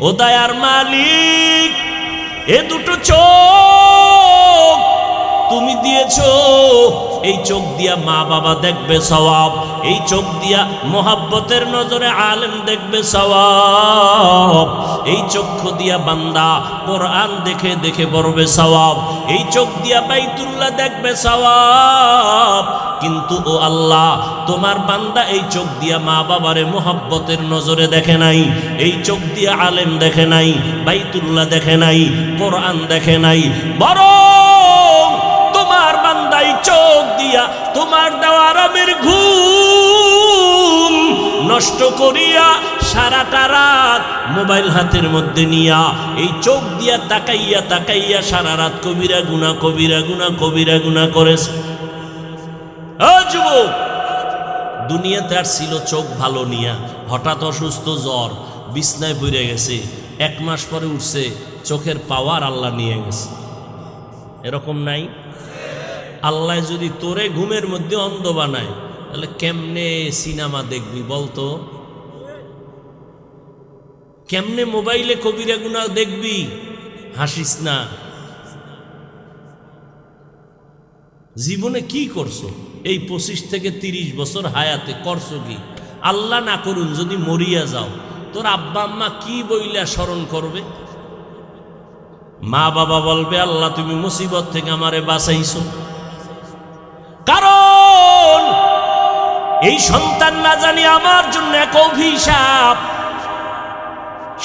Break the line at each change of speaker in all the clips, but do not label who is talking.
ও দয়ার মালিক, এ দুটো চোখ তুমি দিয়েছো, এই চোখ দিয়া মা বাবা দেখবে সওয়াব, এই চোখ দিয়া মোহাব্বতের নজরে আলেম দেখবে সওয়াব, এই চক্ষু দিয়া বান্দা কোরআন দেখে দেখে পড়বে সওয়াব, এই চোখ দিয়া বাইতুল্লাহ দেখবে সওয়াব। কিন্তু ও আল্লাহ, তোমার বান্দা এই চোখ দিয়া মা বাবারে মোহাব্বতের নজরে দেখে নাই, এই চোখ দিয়া আলেম দেখে নাই, বাইতুল্লাহ দেখে নাই, কোরআন দেখে নাই, বরং তোমার বান্দাই চোখ দিয়া তোমার দেওয়া আরামের ঘুম নষ্ট করিয়া সারাটা রাত মোবাইল হাতের মধ্যে নিয়া এই চোখ দিয়া তাকাইয়া তাকাইয়া সারা রাত কবিরা গুনাহ কবিরা গুনাহ কবিরা গুনাহ করেছে। ও যুবক, দুনিয়াতে আর ছিল চোখ ভালো নিয়া, হঠাৎ অসুস্থ, জ্বর, বিছনায় পড়ে গেছে, 1 মাস পরে উঠছে, চোখের পাওয়ার আল্লাহ নিয়ে গেছে। এরকম নাই? আল্লাহ যদি তোরে ঘুমের মধ্যে অন্ধ বানায়, তাহলে কেমনে সিনেমা দেখবি বলতো? কেমনে মোবাইলে কবিরা গুনাহ দেখবি? হাসিস না। জীবনে কি করছো এই 25 থেকে 30 বছর হায়াতে? করছো কি? আল্লাহ না করুন যদি মরিয়া যাও, তোর আব্বা আম্মা কি বইলা স্মরণ করবে? মা বাবা বলবে আল্লাহ তুমি মুসিবত থেকে আমারে বাঁচাইছো। কারণ এই সন্তান না জানি আমার জন্য এক অভিশাপ।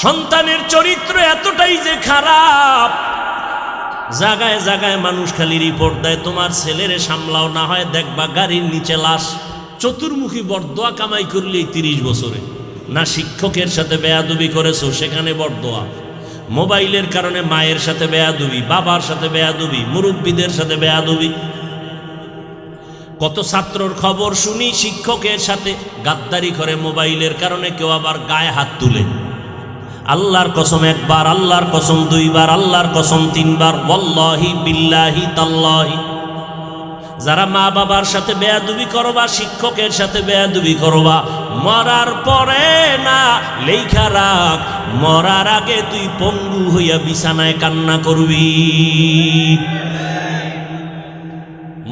সন্তানের চরিত্র এতটাই যে খারাপ, জায়গায় জায়গায় মানুষ খালি রিপোর্ট দেয়, তোমার ছেলেরে সামলাও, না হয় দেখবা গাড়ির নিচে লাশ। চতুর্মুখী বরদোয়া কামাই করলে 30 বছরে। না শিক্ষকের সাথে বেয়াদবি করেছো, সেখানে বরদোয়া। মোবাইলের কারণে মায়ের সাথে বেয়াদবি, বাবার সাথে বেয়াদবি, মুরব্বীদের সাথে বেয়াদবি। কত ছাত্রর খবর শুনি শিক্ষকের সাথে গাদ্দারি করে মোবাইলের কারণে, কেউ আবার গায়ে হাত তুলে। আল্লাহর কসম 1 বার, আল্লাহর কসম 2 বার, আল্লাহর কসম 3 বার, ওয়াল্লাহি বিল্লাহি তাল্লাহি, যারা মা বাবার সাথে বেয়াদবি করবা, শিক্ষকের সাথে বেয়াদবি করবা, মরার পরে না লেখা রাখ, মরার আগে তুই পঙ্গু হইয়া বিছানায় কান্না করবি।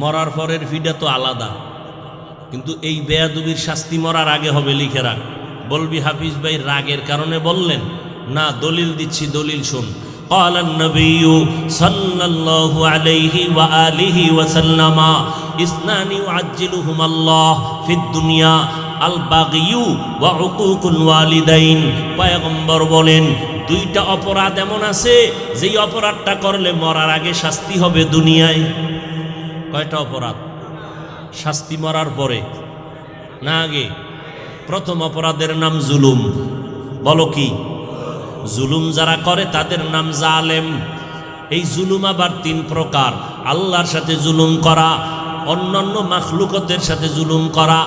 মরার পরের ফিডা তো আলাদা, কিন্তু এই বেয়াদবির শাস্তি মরার আগে হবে, লিখে রাখ। বলবি হাফিজ ভাই রাগের কারণে বললেন না, দলিল দিচ্ছি, দলিল শুন। قال النبي صلى الله عليه وآله وسلم اثنان يعجلهما الله في الدنيا البغي وعقوق الوالدين। পয়গম্বর বলেন 2টা অপরাধ এমন আছে যেই অপরাধটা করলে মরার আগে শাস্তি হবে দুনিয়ায়। কয়টা অপরাধ? শাস্তি মরার পরে না আগে? প্রথম অপরাধের নাম জুলুম। বলো কি? জুলুম যারা করে তাদের নাম জালেম। এই জুলুম আবার 3 প্রকার। আল্লাহর সাথে জুলুম করা, অন্যান্য মাখলুকতের সাথে জুলুম করা,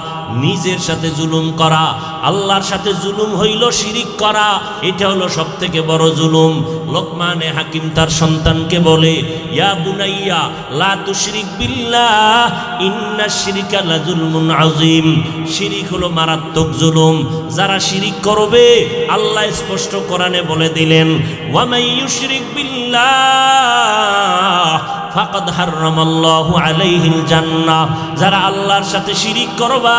নিজের সাথে জুলুম করা। আল্লাহর সাথে জুলুম হইল শিরিক করা, এটা হলো সবথেকে বড় জুলুম। লোকমানে হাকিম তার সন্তানকে বলে, ইয়া বুনাইয়া লা তুশরিক বিল্লাহ ইন্নাশ শিরকা লাযুলমুন আযীম। শিরিক হলো মারাত্মক জুলুম। যারা শিরিক করবে আল্লাহ স্পষ্ট কোরআনে বলে দিলেন, ওয়া মান ইউশরিক বিল্লাহ ফাকাদ হারামাল্লাহু আলাইহিল জান্নাহ। যারা আল্লাহর সাথে শিরিক করবা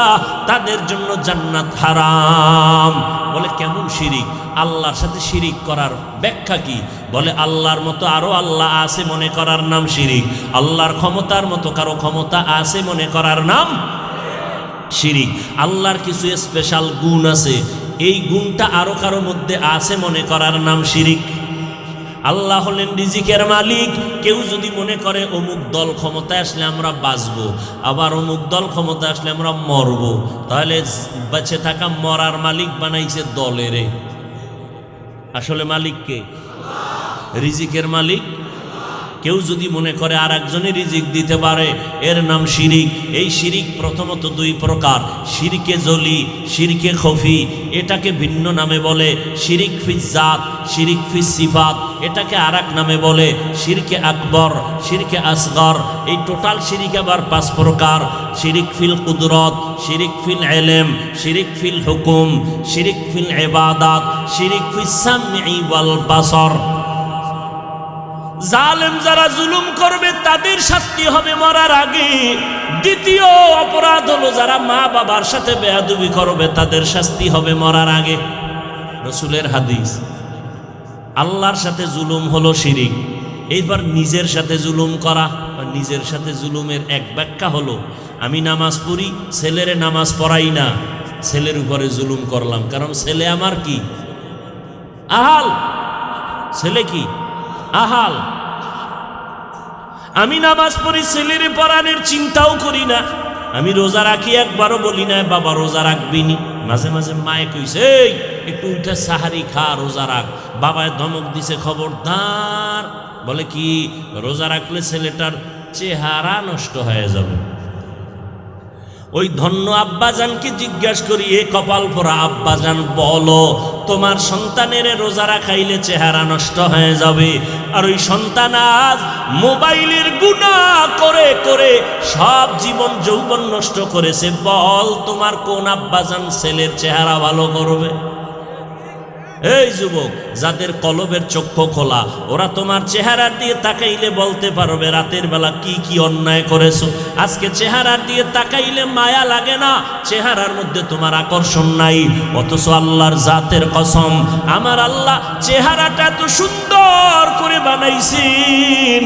তাদের জন্য জান্নাত হারাম। বলে কেমন শিরিক? আল্লাহর সাথে শিরিক করার ব্যাখ্যা কি? বলে আল্লাহর মতো আরো আল্লাহ আছে মনে করার নাম শিরিক। আল্লাহর ক্ষমতার মতো কারো ক্ষমতা আছে মনে করার নাম শিরিক। আল্লাহর কিছু স্পেশাল গুণ আছে, এই গুণটা আরো কারো মধ্যে আছে মনে করার নাম শিরিক। আল্লাহ হলেন রিজিকের মালিক। কেউ যদি মনে করে অমুক দল ক্ষমতায় আসলে আমরা বাঁচবো, আবার অমুক দল ক্ষমতায় আসলে আমরা মরবো, তাহলে বেঁচে থাকা মরার মালিক বানাইছে দলেরে। আসলে মালিক কে? রিজিকের মালিক কেউ যদি মনে করে আর একজনের রিজিক দিতে পারে, এর নাম শিরিক। এই শিরিক প্রথমত দুই প্রকার, শিরকে জলি, শিরকে খফি। এটাকে ভিন্ন নামে বলে শিরিক ফিজ জাত, শিরিক ফিজ সিফাত। এটাকে আর এক নামে বলে শিরকে আকবর, শিরকে আসগর। এই টোটাল শিরিক আবার পাঁচ প্রকার: শিরিক ফিল কুদরত, শিরিক ফিল ইলম, শিরিক ফিল হুকুম, শিরিক ফিল ইবাদাত, শিরিক ফিস সামঈ ওয়াল বাসর। জালেম যারা জুলুম করবে তাদের শাস্তি হবে মরার আগে। দ্বিতীয় অপরাধ হলো যারা মা বাবার সাথে বেয়াদবি করবে তাদের শাস্তি হবে মরার আগে। রাসূলের হাদিস। আল্লাহর সাথে জুলুম হলো শিরিক। এইবার নিজের সাথে জুলুম করা, নিজের সাথে জুলুমের এক ব্যাখ্যা হলো আমি নামাজ পড়ি, ছেলেরে নামাজ পড়াই না, ছেলের উপরে জুলুম করলাম। কারণ ছেলে আমার কি? আহাল। ছেলে কি? আহাল। আমি নামাজ পড়ি, ছেলের পড়ানোর চিন্তাও করি না। আমি রোজা রাখি, একবারও বলি না বাবা রোজা রাখবি নি। মাঝে মাঝে মায়ে কইছে এই একটু উঠে সাহারি খা, রোজা রাখ। বাবায় ধমক দিছে খবরদার। বলে কি? রোজা রাখলে ছেলেটার চেহারা নষ্ট হয়ে যাবে। ওই ধন্য আব্বাজানকে জিজ্ঞাসা করি, এ কপাল পোড়া আব্বাজান, বলো তোমার সন্তানের রোজা রাখাইলে চেহারা নষ্ট হয়ে যাবে, আর ওই সন্তান আজ মোবাইলের গুনাহ করে করে সব জীবন যৌবন নষ্ট করেছে। বল তোমার কোন আব্বাজান ছেলের চেহারা ভালো করবে? এই যুবক, যাদের কলবের চক্ষু খোলা, ওরা তোমার চেহারা দিয়ে তাকাইলে বলতে পারবে রাতের বেলা কি কি অন্যায় করেছো। আজকে চেহারা দিয়ে তাকাইলে মায়া লাগে না, চেহারার মধ্যে তোমার আকর্ষণ নাই। অথচ আল্লাহর জাতের কসম, আমার আল্লাহ চেহারাটা এত সুন্দর করে বানাইছেন,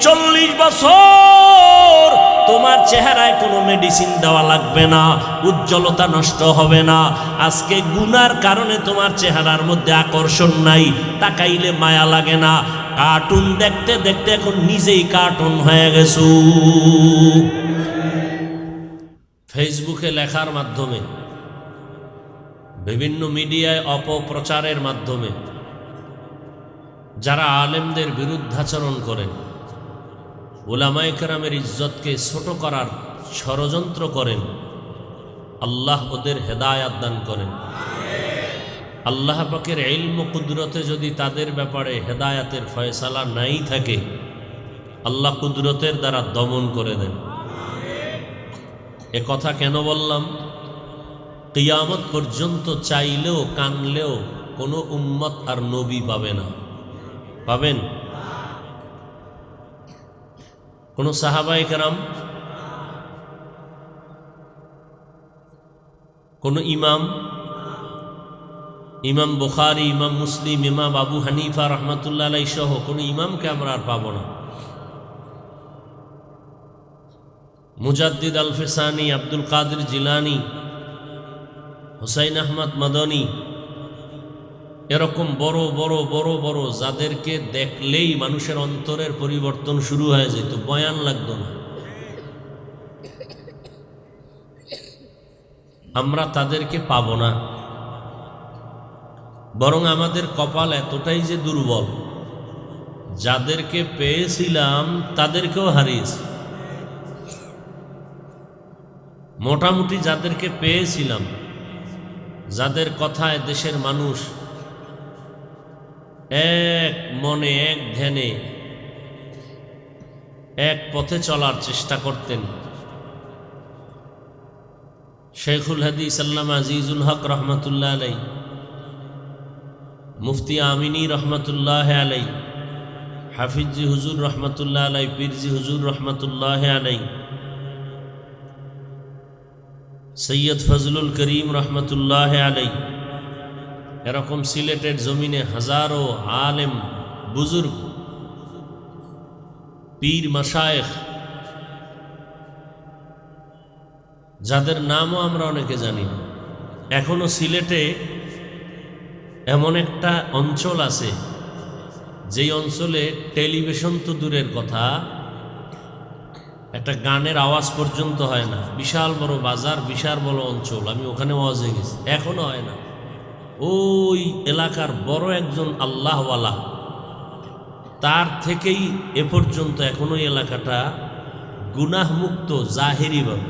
40 বছর তোমার চেহারায় কোনো মেডিসিন দেওয়া লাগবে না, উজ্জ্বলতা নষ্ট হবে না। আজকে গুনার কারণে তোমার চেহারার মধ্যে আকর্ষণ নাই, তাকাইলে মায়া লাগে না। কার্টুন দেখতে দেখতে এখন নিজেই কার্টুন হয়ে গেছো। ফেসবুকে লেখার মাধ্যমে, বিভিন্ন মিডিয়ায় অপপ্রচারের মাধ্যমে যারা আলেমদের বিরুদ্ধাচরণ করেন, উলামায়ে কেরামের ইজ্জতকে ছোট করার ষড়যন্ত্র করেন, আল্লাহ ওদের হেদায়াত দান করেন। আল্লাহ পাকের ইলম ও কুদরতে যদি তাদের ব্যাপারে হেদায়াতের ফয়সালা নাই থাকে, আল্লাহ কুদরতের দ্বারা দমন করে দেন। এ কথা কেন বললাম? কিয়ামত পর্যন্ত চাইলেও কানলেও কোনো উম্মত আর নবী পাবে না। পাবেন? কোন সাহাবায়ে কেরাম, কোন ইমাম, ইমাম বুখারী, ইমাম মুসলিম, ইমাম আবু হানিফা রহমাতুল্লাহ আলাইহি সহ কোন ইমামকে আমরা আর পাবো না। মুজাদ্দিদ আল ফিসানি, আব্দুল কাদের জিলানী, হুসাইন আহমদ মাদানী, এরকম বড় বড় বড় বড় যাদেরকে দেখলেই মানুষের অন্তরের পরিবর্তন শুরু হয়ে যেত, বয়ান লাগতো না। আমরা তাদেরকে পাবো না, বরং আমাদের কপাল এতটাই যে দুর্বল, যাদেরকে পেয়েছিলাম তাদেরকেও হারিয়েছি। মোটামুটি যাদেরকে পেয়েছিলাম, যাদের কথায় দেশের মানুষ এক মনে এক ধ্যানে এক পথে চলার চেষ্টা করতেন, শেখুল হাদিস আল্লামা আজিজুল হক রহমতুল্লাহ আলাই, মুফতি আমিনী রহমতুল্লাহ আলাই, হাফিজি হুজুর রহমতুল্লাহ আলাই, পীরজি হুজুর রহমতুল্লাহ আলাই, সৈয়দ ফজলুল করিম রহমতুল্লাহ আলাই, এরকম সিলেটের জমিনে হাজারো আলেম বুজুর্গ পীর মাশায়েখ, যাদের নামও আমরা অনেকে জানি না। এখনো সিলেটে এমন একটা অঞ্চল আছে, যেই অঞ্চলে টেলিভিশন তো দূরের কথা, একটা গানের আওয়াজ পর্যন্ত হয় না। বিশাল বড় বাজার, বিশাল বড় অঞ্চল, আমি ওখানে ওয়াজে গেছি, এখনো হয় না। ওই এলাকার বড় একজন আল্লাহওয়ালা তার থেকেই এ পর্যন্ত এখনো এলাকাটা গুনাহমুক্ত জাহেরিভাবে।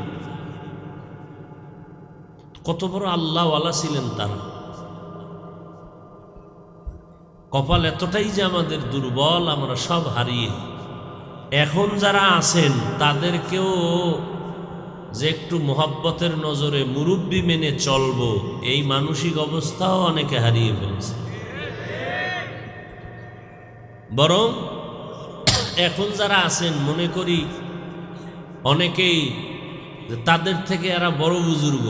কত বড় আল্লাহওয়ালা ছিলেন তারা। কপাল এতটাই যে আমাদের দুর্বল, আমরা সব হারিয়ে এখন যারা আছেন তাদেরকেও যে একটু মোহাব্বতের নজরে মুরব্বি মেনে চলবো, এই মানসিক অবস্থাও অনেকে হারিয়ে ফেলেছে। বরং এখন যারা আছেন মনে করি অনেকেই তাদের থেকে এরা বড় বুজুর্গ,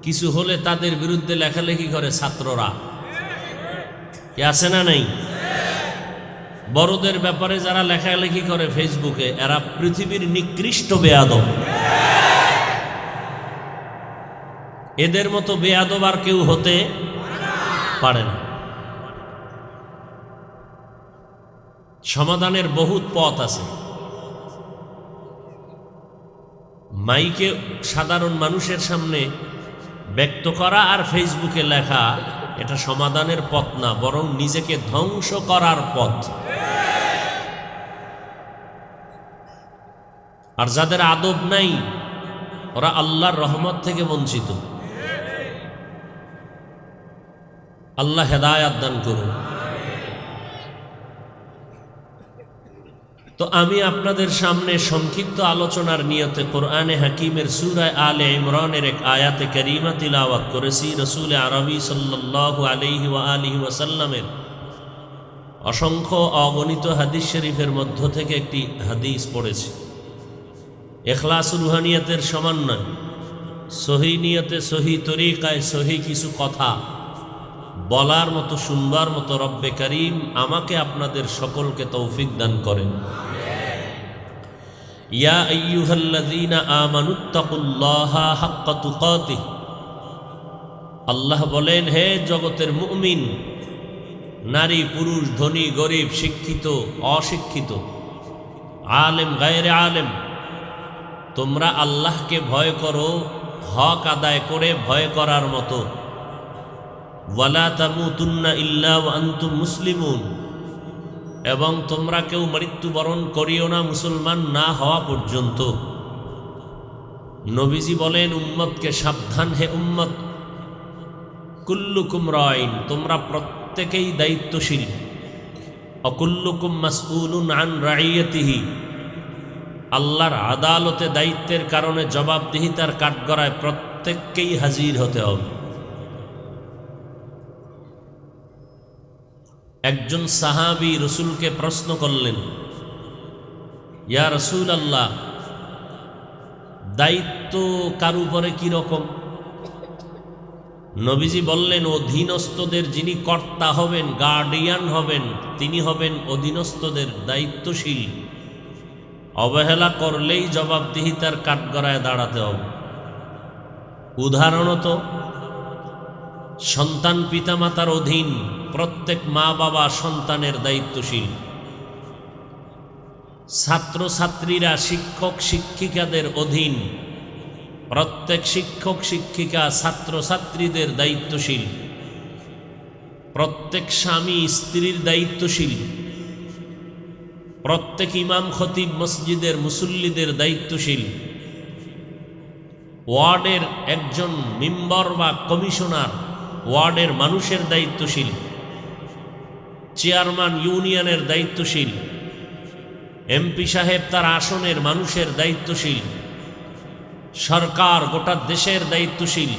কিছু হলে তাদের বিরুদ্ধে লেখালেখি করে ছাত্ররা, কি আছে না নাই? বড়দের ব্যাপারে যারা লেখালেখি করে ফেসবুকে, এরা পৃথিবীর নিকৃষ্ট বেয়াদব। এদের মতো বেয়াদব আর কেউ হতে পারে না। সমাধানের বহুত পথ আছে। মাইকে সাধারণ মানুষের সামনে ব্যক্ত করা আর ফেসবুকে লেখা এটা সমাধানের পথ না, বরং নিজেকে ধ্বংস করার পথ। আর যাদের আদব নাই ওরা আল্লাহর রহমত থেকে বঞ্চিত। আল্লাহ হেদায়াত দান করুন। তো আমি আপনাদের সামনে সংক্ষিপ্ত আলোচনার নিয়তে কোরআনে হাকিমের সূরা আলে ইমরানের এক আয়াতে কারিমা তিলাওয়াত করেছি। রাসূল আরবি সাল্লাল্লাহু আলাইহি ওয়া আলিহি ওয়াসাল্লামের অসংখ্য অগণিত হাদিস শরীফের মধ্য থেকে একটি হাদিস পড়েছি। ইখলাস রুহানিয়াতের সমন্বয়, সহি নিয়তে, সহি তরিকায়, সহি কিছু কথা বলার মতো, শুনবার মতো রব্বে করিম আমাকে আপনাদের সকলকে তৌফিক দান করেন। ইয়া আইয়ুহাল্লাযীনা আমানুত্তাকুল্লাহা হাক্কা তুকাতিহ। আল্লাহ বলেন, হে জগতের মুমিন, নারী পুরুষ, ধনী গরিব, শিক্ষিত অশিক্ষিত, আলেম গায়রে আলেম, তোমরা আল্লাহকে ভয় করো হক আদায় করে ভয় করার মতো। ওয়ালা তামুতুন্না ইল্লা ওয়া আনতুম মুসলিমুন, এবং তোমরা কেউ মৃত্যুবরণ করিও না মুসলমান না হওয়া পর্যন্ত। নবীজি বলেন উম্মতকে, সাবধান হে উম্মত, কুল্লুকুম রাইন, তোমরা প্রত্যেকেই দায়িত্বশীল। অকুল্লুকুম মাসউলুন আন রাইয়াতিহি, আল্লাহর আদালতে দায়িত্বের কারণে জবাবদিহিতার কাঠগড়ায় প্রত্যেককেই হাজির হতে হবে। একজন সাহাবী রসুলকে প্রশ্ন করলেন, ইয়া রসুল আল্লাহ, দায়িত্ব কার উপরে কি রকম? নবীজি বললেন, অধীনস্থদের যিনি কর্তা হবেন, গার্ডিয়ান হবেন, তিনি হবেন অধীনস্থদের দায়িত্বশীল। অবহেলা করলেই জবাবদিহিতার কাঠগড়ায় দাঁড়াতে হবে। উদাহরণত সন্তান পিতামাতার অধীন, প্রত্যেক মা বাবা সন্তানের দায়িত্বশীল। ছাত্র ছাত্রীরা শিক্ষক শিক্ষিকাদের অধীন, প্রত্যেক শিক্ষক শিক্ষিকা ছাত্র ছাত্রীদের দায়িত্বশীল। প্রত্যেক স্বামী স্ত্রীর দায়িত্বশীল। প্রত্যেক ইমাম খতিব মসজিদের মুসল্লিদের দায়িত্বশীল। ওয়ার্ডের একজন মেম্বার বা কমিশনার ওয়ার্ডের মানুষের দায়িত্বশীল। চেয়ারম্যান ইউনিয়নের দায়িত্বশীল। এমপি সাহেব তার আসনের মানুষের দায়িত্বশীল। সরকার গোটা দেশের দায়িত্বশীল।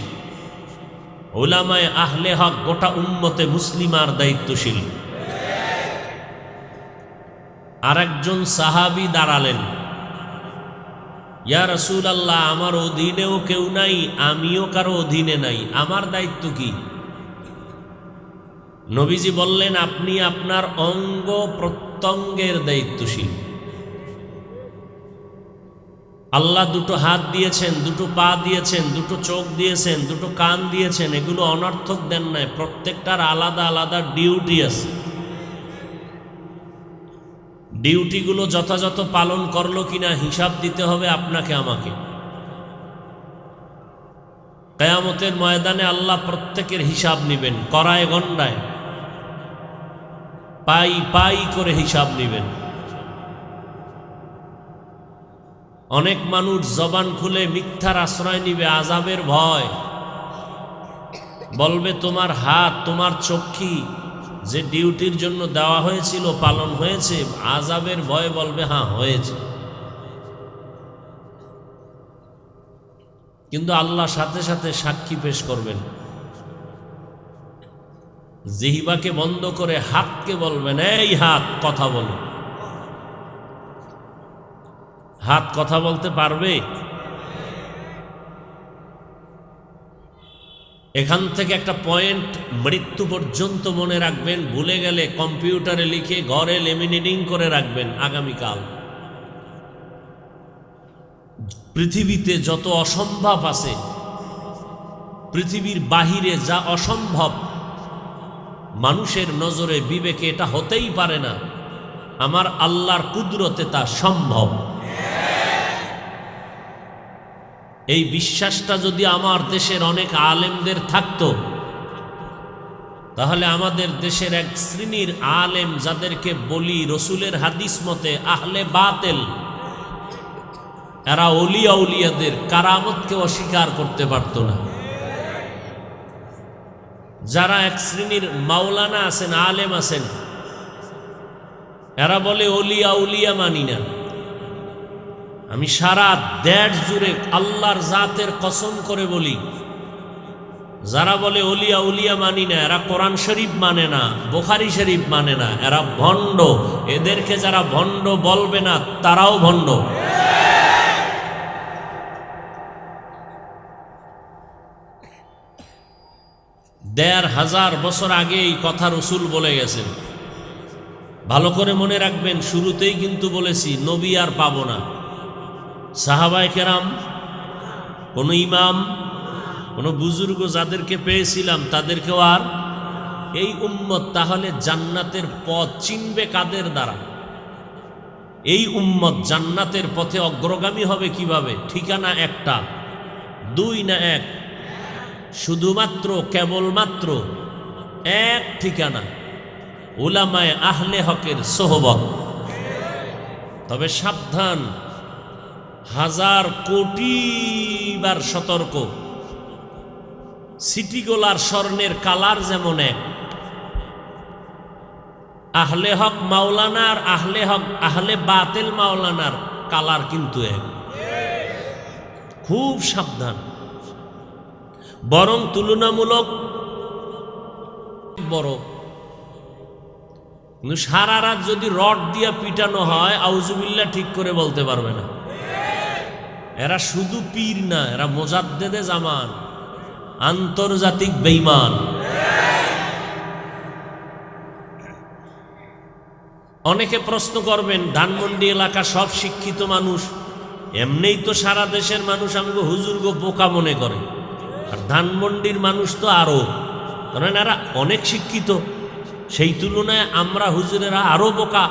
উলামায়ে আহলে হক গোটা উম্মতে মুসলিমার দায়িত্বশীল। আরেকজন সাহাবী দাঁড়ালেন, ইয়া রাসূলুল্লাহ, আমার অধীনেও কেউ নাই, আমিও কারো অধীনে নাই, আমার দায়িত্ব কি? নবীজি বললেন, আপনি আপনার অঙ্গ প্রত্যঙ্গের দায়িত্বশীল। আল্লাহ দুটো হাত দিয়েছেন, দুটো পা দিয়েছেন, দুটো চোখ দিয়েছেন, দুটো কান দিয়েছেন, এগুলো অনর্থক দেন নাই। প্রত্যেকটার আলাদা আলাদা ডিউটি আছে। ডিউটিগুলো যথাযথ পালন করলো কিনা হিসাব দিতে হবে আপনাকে আমাকে। কিয়ামতের ময়দানে আল্লাহ প্রত্যেকের হিসাব নেবেন কড়ায় গণ্ডায়। পাই পাই করে হিসাব নেবেন। অনেক মানুষ জবান খুলে মিথ্যার আশ্রয় নিবে আযাবের ভয়, বলবে তোমার হাত তোমার চক্ষি যে ডিউটির জন্য দেওয়া হয়েছিল পালন হয়েছে, আযাবের ভয় বলবে হ্যাঁ হয়েছে। কিন্তু আল্লাহ সাথে সাথে সাক্ষী পেশ করবেন। জিহ্বাকে বন্ধ করে হাতকে বলবেন, এই হাত কথা বলো। হাত কথা বলতে পারবে? এখান থেকে একটা পয়েন্ট মৃত্যু পর্যন্ত মনে রাখবেন, ভুলে গেলে কম্পিউটারে লিখে ঘরে লেমিনেটিং করে রাখবেন। আগামীকাল পৃথিবীতে যত অসম্ভব আছে, পৃথিবীর বাহিরে যা অসম্ভব, মানুষের নজরে বিবেকে এটা হতেই পারে না, আমার আল্লাহর কুদরতে তা সম্ভব। এই বিশ্বাসটা যদি আমার দেশের অনেক আলেমদের থাকতো, তাহলে আমাদের দেশের এক শ্রেণীর আলেম, যাদেরকে বলি রসুলের হাদিস মতে আহলে বাতেল, এরা ওলিয়া উলিয়াদের কারামতকে অস্বীকার করতে পারত না। যারা এক শ্রেণীর মাওলানা আছেন, আলেম আছেন, এরা বলে ওলিয়া উলিয়া মানি না। আমি সারা দেশ জুড়ে আল্লাহর জাতের কসম করে বলি, যারা বলে ওলিয়া উলিয়া মানি না, এরা কোরআন শরীফ মানে না, বুখারী শরীফ মানে না, এরা ভণ্ড। এদেরকে যারা ভণ্ড বলবে না, তারাও ভণ্ড। ১৫০০ বছর আগে এই কথা রসুল বলে গেছেন। ভালো করে মনে রাখবেন, শুরুতেই কিন্তু বলেছি নবী আর পাবো না। সাহাবায়ে কেরাম, কোন ইমাম, কোন বুজুর্গ যাদেরকে পেয়েছিলাম তাদেরকেও আর এই উম্মত তাহলে জান্নাতের পথ চিনবে কাদের দ্বারা? এই উম্মত জান্নাতের পথে অগ্রগামী হবে কিভাবে? ঠিকানা একটা, দুই না এক, শুধুমাত্র কেবলমাত্র এক ঠিকানা, উলামায়ে আহলে হকের সোহবত। তবে সাবধান, হাজার কোটি বার সতর্ক, সিটিগোলার স্বর্ণের কালার যেমন এক, আহলে হক মাওলানার আহলে হক আহলে বাতিল মাওলানার কালার কিন্তু এক। খুব সাবধান। বরং তুলনামূলক বড়, কিন্তু সারা রাত যদি রড দিয়া পিটানো হয়, আউযুবিল্লাহ ঠিক করে বলতে পারবে না। এরা শুধু পীর না, এরা মুজাদ্দেদে জামান, আন্তর্জাতিক বেঈমান। অনেকে প্রশ্ন করবেন, ধানমন্ডি এলাকা সব শিক্ষিত মানুষ, এমনিই তো সারা দেশের মানুষ আমাকে হুজুরগো বোকা মনে করে, আর ধানমন্ডির মানুষ তো আরো, কারণ এরা অনেক শিক্ষিত, সেই তুলনায় আমরা হুজুরেরা আরো বোকা।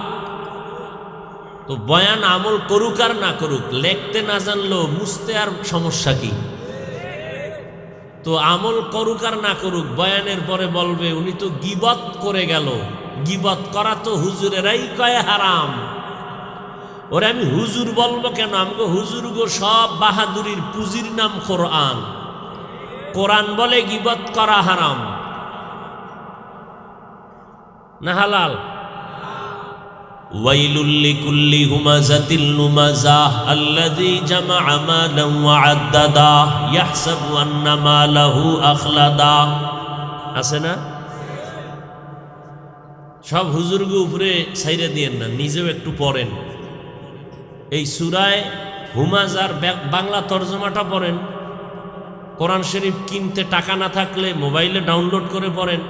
তো বয়ান আমল করুক আর না করুক, লেখতে না জানলেও মুছতে আর সমস্যা কি? তো আমল করুক আর না করুক, বয়ানের পরে বলবে উনি তো গীবত করে গেল। গীবত করা তো হুজুরেরাই কয় হারাম। ওরে আমি হুজুর বলবো কেন? আমাকে হুজুর গো সব বাহাদুরির পুঁজির নাম কোরআন। কোরআন বলে গীবত করা হারাম না হালাল? ওয়াইলুল লিকুল্লি হুমাযাতিল লুমাযাহ আল্লাযী জামাআ মালান ওয়া আদ্দাদা ইয়াহসাবু আন্না মালাহু আখলাদা। আছে না? সব হুজুরকে উপরে ছাইরে দিয়েন না, নিজেও একটু পড়েন। এই সূরায়ে হুমাযার বাংলা তরজমাটা পড়েন। কোরআন শরীফ কিনতে টাকা না থাকলে মোবাইলে ডাউনলোড করে পড়েন,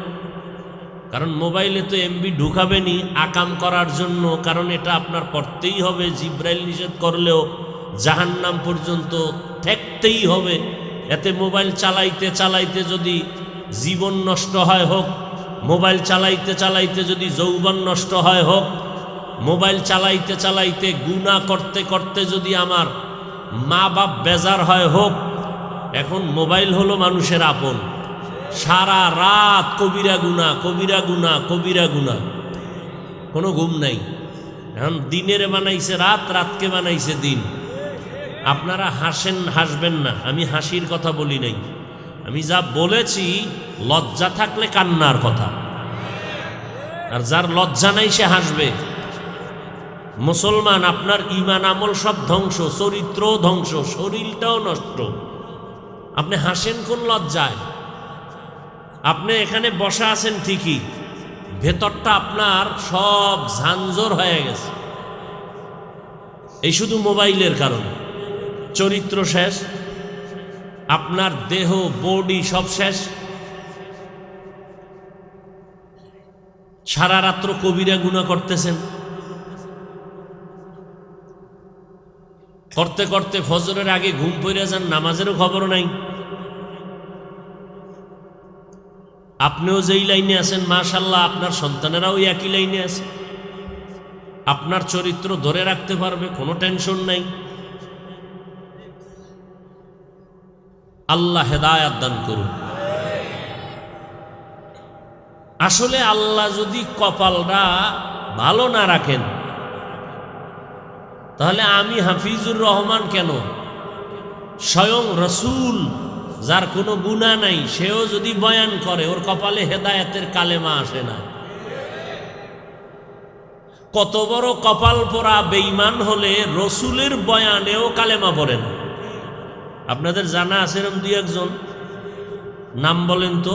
কারণ মোবাইলে তো এমবি ঢুকাবেনি আকাম করার জন্য, কারণ এটা আপনার করতেই হবে। জিব্রাইল নিষেধ করলেও জাহান্নাম পর্যন্ত ঠেকতেই হবে। এতে মোবাইল চালাইতে চালাইতে যদি জীবন নষ্ট হয় হোক, মোবাইল চালাইতে চালাইতে যদি যৌবন নষ্ট হয় হোক, মোবাইল চালাইতে চালাইতে গুনাহ করতে করতে যদি আমার মা বাপ বেজার হয় হোক। এখন মোবাইল হলো মানুষের আপন, সারা রাত কবিরা গুনাহ কবিরা গুনাহ কবিরা গুনাহ। কোনো ঘুম নাই। এখন দিনের বানাইছে রাত, রাতকে বানাইছে দিন। আপনারা হাসেন, হাসবেন না, আমি হাসির কথা বলি নাই। আমি যা বলেছি লজ্জা থাকলে কান্নার কথা, আর যার লজ্জা নাই সে হাসবে। মুসলমান, আপনার ঈমান আমল সব ধ্বংস, চরিত্র ধ্বংস, শরীরটাও নষ্ট। আপনি হাসেন কোন লজ্জায়? আপনি এখানে বসা আছেন ঠিকই, ভেতরটা আপনার সব ঝাঞ্ঝর হয়ে গেছে। এই শুধু মোবাইলের কারণে। চরিত্র শেষ, আপনার দেহ বডি সব শেষ। সারা রাত্র কবিরা গুনাহ করতেছেন, করতে করতে ফজরের আগে ঘুম পড়ে যান, নামাজেরও খবর নাই। আপনিও যেই লাইনে আছেন মাশাআল্লাহ, আপনার সন্তানেরাও একই লাইনে আছে। আপনার চরিত্র ধরে রাখতে পারবে, কোনো টেনশন নাই। আল্লাহ হেদায়াত দান করুন। আসলে আল্লাহ যদি কপালটা ভালো না রাখেন, তাহলে আমি হাফিজুর রহমান কেন, স্বয়ং রসুল যার কোনো গুনাহ নাই সেও যদি বয়ান করে, ওর কপালে হেদায়েতের কালেমা আসে না। কত বড় কপাল পোড়া বেঈমান হলে রসুলের বয়ানেও কালেমা পড়ে না। আপনাদের জানা আছে এরকম দুই একজন? নাম বলেন তো,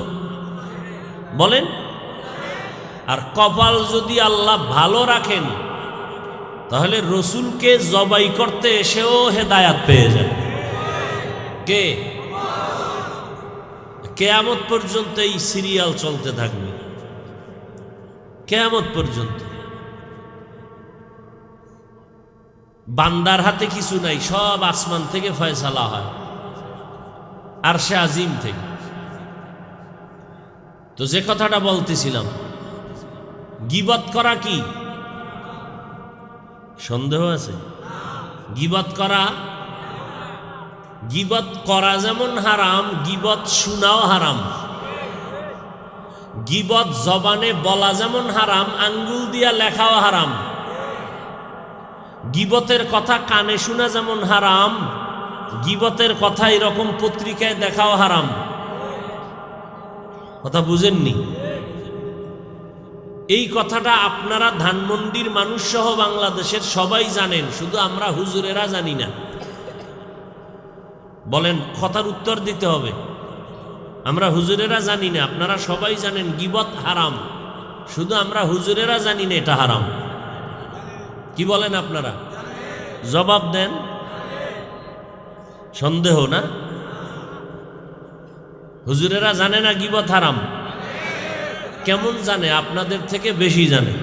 বলেন। আর কপাল যদি আল্লাহ ভালো রাখেন, তাহলে রসুলকে জবাই করতে এসেও হেদায়াত পেয়ে যায়। কে? কিয়ামত পর্যন্ত এই সিরিয়াল চলতে থাকবে, কিয়ামত পর্যন্ত। বান্দার হাতে কিছু নাই, সব আসমান থেকে ফয়সালা হয়, আরশে আজিম থেকে। তো যে কথাটা বলতেছিলাম, গীবত করা কি সন্দেহ আছে? গীবত করা, গীবত করা যেমন হারাম, গীবত শোনাও হারাম। গীবত জবানে বলা যেমন হারাম, আঙ্গুল দিয়া লেখাও হারাম। গীবতের কথা কানে শোনা যেমন হারাম, গীবতের কথা এরকম পত্রিকায় দেখাও হারাম। কথা বুঝেননি? এই কথাটা আপনারা ধানমন্ডির মানুষ সহ বাংলাদেশের সবাই জানেন, শুধু আমরা হুজুরেরা জানি না। বলেন, কথার উত্তর দিতে হবে। আমরা হুজুরেরা জানি না, আপনারা সবাই জানেন গীবত হারাম, শুধু আমরা হুজুরেরা জানি না এটা হারাম। কি বলেন আপনারা? জবাব দেন। সন্দেহ না? হুজুরেরা জানে না গীবত হারাম? কেমন জানে? আপনাদের থেকে বেশি জানে।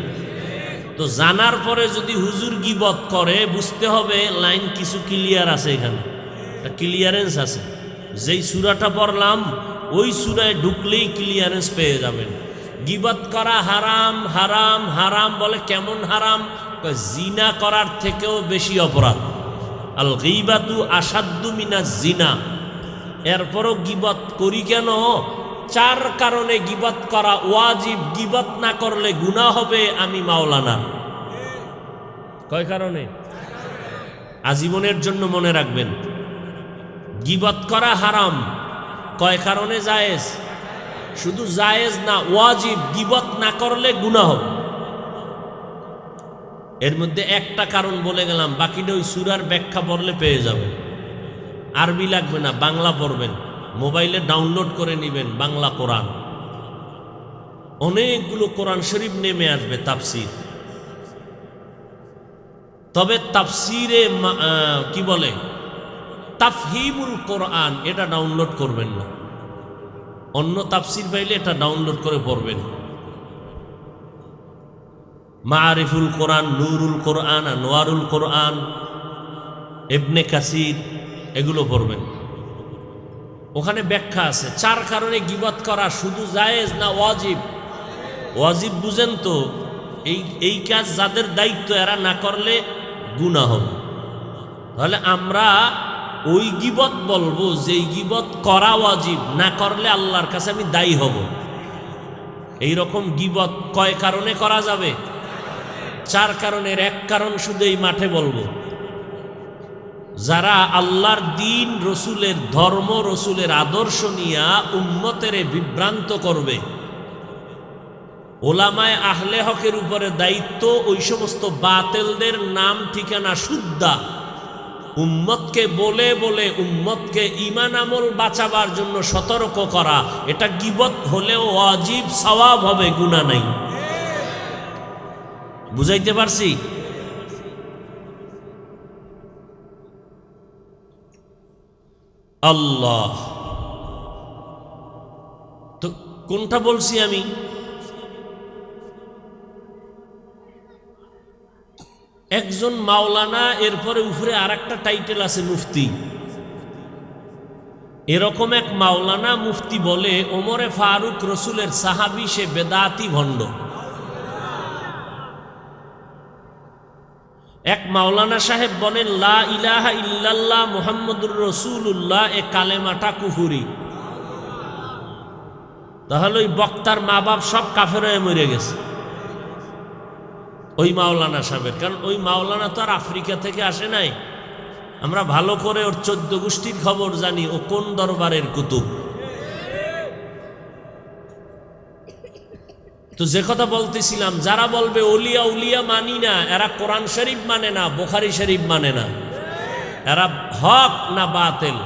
তো জানার পরে যদি হুজুর গীবত করে, বুঝতে হবে লাইন কিছু ক্লিয়ার আছে, এখানে ক্লিয়ারেন্স আছে। যেই সূরাটা পড়লাম ওই সূরায় ঢুকলেই ক্লিয়ারেন্স পেয়ে যাবেন। গীবত করা হারাম, হারাম, হারাম বলে কেমন হারাম? জিনা করার থেকেও বেশি অপরাধ। আল গীবাতু আসাদ্দু মিনাজ জিনা। এরপরও গীবত করি কেন? চার কারণে গীবত করা ওয়াজিব, গীবত না করলে গুনাহ হবে। আমি মাওলানা। কয় কারণে? আজীবনের জন্য মনে রাখবেন। গীবত করা হারাম, কয় কারণে জায়েজ? শুধু জায়েজ না, ওয়াজিব। গীবত না করলে গুনাহ হবে। এর মধ্যে একটা কারণ বলে গেলাম, বাকিটা ওই সূরার ব্যাখ্যা পড়লে পেয়ে যাবেন। আরবি লাগবে না, বাংলা পড়বেন। মোবাইলে ডাউনলোড করে নেবেন বাংলা কোরআন। অনেকগুলো কোরআন শরীফ নেমে আসবে তাফসির। তবে তাফসিরে কি বলে, তাফহিমুল কোরআন, এটা ডাউনলোড করবেন না। অন্য তাফসির পাইলে এটা ডাউনলোড করে পড়বেন। মারিফুল কোরআন, নূরুল কোরআন, আনোয়ারুল কোরআন, ইবনে কাসির, এগুলো পড়বেন। ওখানে ব্যাখ্যা আছে। চার কারণে গীবত করা শুধু জায়েজ না ওয়াজিব? ওয়াজিব বুঝেন তো, এই কাজ যাদের দায়িত্ব এরা না করলে গুনাহ হবে। তাহলে আমরা ওই গীবত বলবো যেই গীবত করা ওয়াজিব, না করলে আল্লাহর কাছে আমি দায়ী হব। এই রকম গীবত কয় কারণে করা যাবে? চার কারণের এক কারণ শুধু এই মাঠে বলবো, যারা আল্লাহর দ্বীন, রসুলের ধর্ম, রসুলের আদর্শ নিয়া উম্মতেরে বিভ্রান্ত করবে, ওলামায়ে আহলে হকের উপরে দায়িত্ব ওই সমস্ত বাতেলদের নাম ঠিকানা শুদ্ধা উম্মতকে বলে বলে উম্মতকে ঈমান আমল বাঁচাবার জন্য সতর্ক করা। এটা গীবত হলেও ওয়াজিব, সওয়াব হবে, গুনাহ নাই। বুঝাইতে পারছি? আল্লাহ, তো কোনটা বলছি আমি? একজন মাওলানা, এরপরে উপরে আর একটা টাইটেল আছে মুফতি। এরকম এক মাওলানা মুফতি বলে ওমরে ফারুক রসুলের সাহাবী, সে বেদাতি ভণ্ড। এক মাওলানা সাহেব বলেন লা ইলাহা ইল্লাল্লাহ মুহাম্মদুর রাসূলুল্লাহ, এ কালেমাটা কুফরি। তাহলে ওই বক্তার মা বাপ সব কাফের হয়ে মরে গেছে ওই মাওলানা সাহেবের। কারণ ওই মাওলানা তো আর আফ্রিকা থেকে আসে নাই। আমরা ভালো করে ওর 14 গোষ্ঠীর খবর জানি, ও কোন দরবারের কুতুব। তো যে কথা বলতেছিলাম, যারা বলবে ওলিয়া উলিয়া মানি না, এরা কোরআন শরীফ মানে না, বুখারী শরীফ মানে না, এরা হক না বাতিল।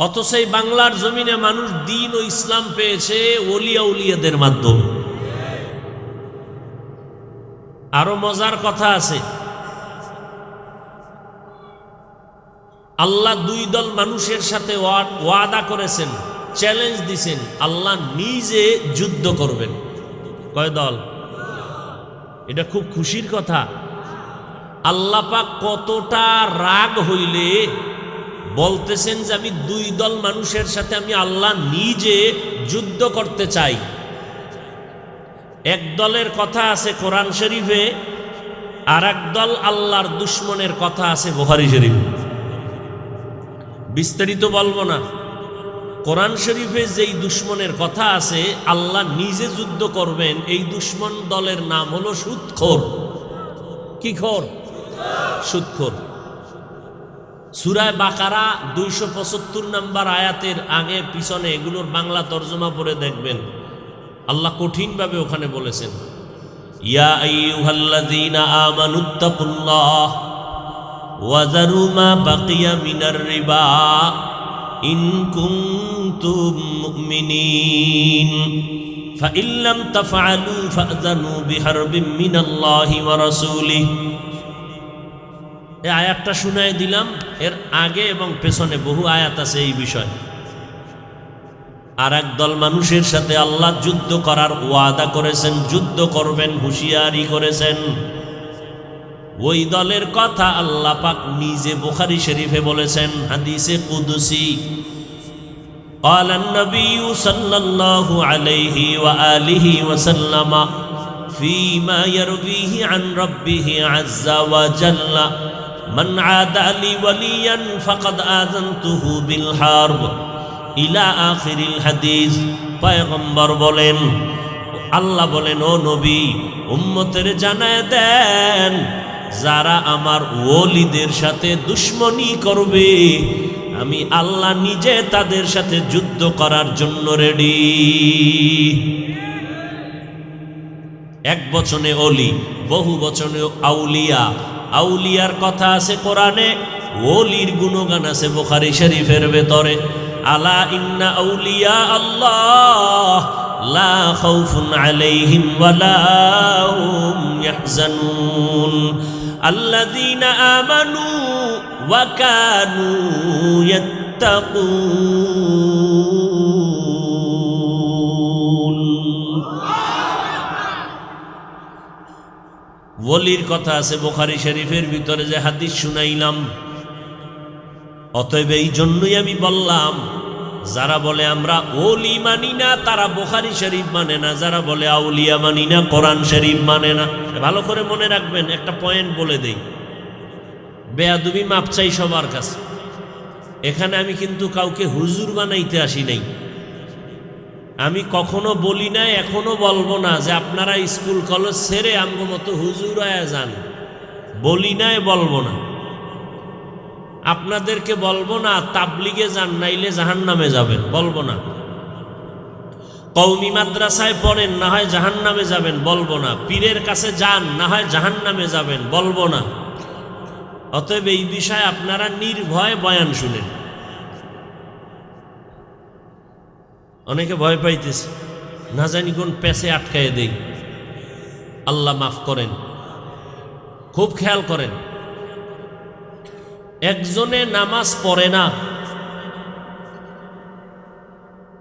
অথচ এই বাংলার জমিনে মানুষ দ্বীন ও ইসলাম পেয়েছে ওলিয়া উলিয়াদের মাধ্যমে। আরো মজার কথা আছে, আল্লাহ দুই দল মানুষের সাথে ওয়াদা করেছেন, চ্যালেঞ্জ দিছেন, আল্লাহ নিজে যুদ্ধ করবেন। কয় দল? এটা খুব খুশির কথা। আল্লাহ পাক কতটা রাগ হইলে বলতেছেন যে আমি দুই দল মানুষের সাথে আমি আল্লাহ নিজে যুদ্ধ করতে চাই। এক দলের কথা আছে কোরআন শরীফে, আর এক দল আল্লাহর দুশ্মনের কথা আছে বুখারী শরীফে। বিস্তারিত বলবো না। কোরআন শরীফে যেই দুশ্মনের কথা আছে আল্লাহ নিজে যুদ্ধ করবেন, এই দুশ্মন দলের নাম হলো সুদখোর। কি খোর? সুদখোর। সূরা বাকারা 275 নম্বর আয়াতের আগে পিছনে এগুলোর বাংলা তর্জমা পড়ে দেখবেন, আল্লাহ কঠিনভাবে ওখানে বলেছেন, ইয়া আইয়ুহাল্লাযীনা আমানুত্তাকুল্লাহ ওয়া যারু মা বাকিয়া মিনার রিবা ইন কুনতুম মুমিনিন ফাইন লাম তাফআলু ফাযনু বিহারবিন মিনাল্লাহি ওয়া রাসূলিহি। এই আয়াতটা শুনাই দিলাম, এর আগে এবং পেছনে বহু আয়াত আছে এই বিষয়। আর এক দল মানুষের সাথে আল্লাহ যুদ্ধ করার ওয়াদা করেছেন, যুদ্ধ করবেন, হুঁশিয়ারি করেছেন। ওই দলের কথা আল্লাহ পাক নিজে বুখারী শরীফে বলেছেন, হাদিসে কুদসি, قال النبي صلى الله عليه وآله وسلم فيما يرويه عن ربه عز وجل من عادى لي وليا فقد آذنته بالحرب ইলা আখিরিল হাদিস। পয়গম্বর বলেন, আল্লাহ বলেন, ও নবী, উম্মতের জানায় দেন, যারা আমার ওলিদের সাথে দুশ্মনী করবে আমি আল্লাহ নিজে তাদের সাথে যুদ্ধ করার জন্য রেডি। এক বচনে ওলি, বহু বচনে আউলিয়া। আউলিয়ার কথা আছে কোরআনে, ওলির গুণগান আছে বুখারী শরীফের ভেতরে। আলা ইন্না আউলিয়া আল্লাহ লা খাউফুন আলাইহিম ওয়ালা হুম ইয়াহজানুন আল্লাযীনা আমানু ওয়া কানু ইয়াত্তাকুন। ওলির কথা আছে বুখারী শরীফের ভিতরে, যে হাদিস শুনাইলাম। অতএব এই জন্যই আমি বললাম, যারা বলে আমরা ওলি মানি না তারা বুখারী শরীফ মানে না, যারা বলে আউলিয়া মানি না কোরআন শরীফ মানে না। ভালো করে মনে রাখবেন, একটা পয়েন্ট বলে দেই, বেয়াদবি মাপ চাই সবার কাছে। এখানে আমি কিন্তু কাউকে হুজুর বানাইতে আসি নাই। আমি কখনো বলি না, এখনো বলবো না যে আপনারা স্কুল কলেজ ছেড়ে আমগো মতো হুজুর আয়া যান, বলি নাই, বলবো না। আপনাদেরকে বলবো না তাবলিগে যান, নাইলে জাহান্নামে যাবেন, বলবো না। কওমি মাদ্রাসায় পড়েন, না হয় জাহান্নামে যাবেন, বলবো না। পীরের কাছে যান, না হয় জাহান্নামে যাবেন, বলবো না। অতএব এই বিষয়ে আপনারা নির্ভয় বয়ান শুনেন। অনেকে ভয় পাইতেছে, না জানি কোন পেছে আটকায় দেই। আল্লাহ মাফ করেন। খুব খেয়াল করেন, একজনে নামাজ পড়ে না,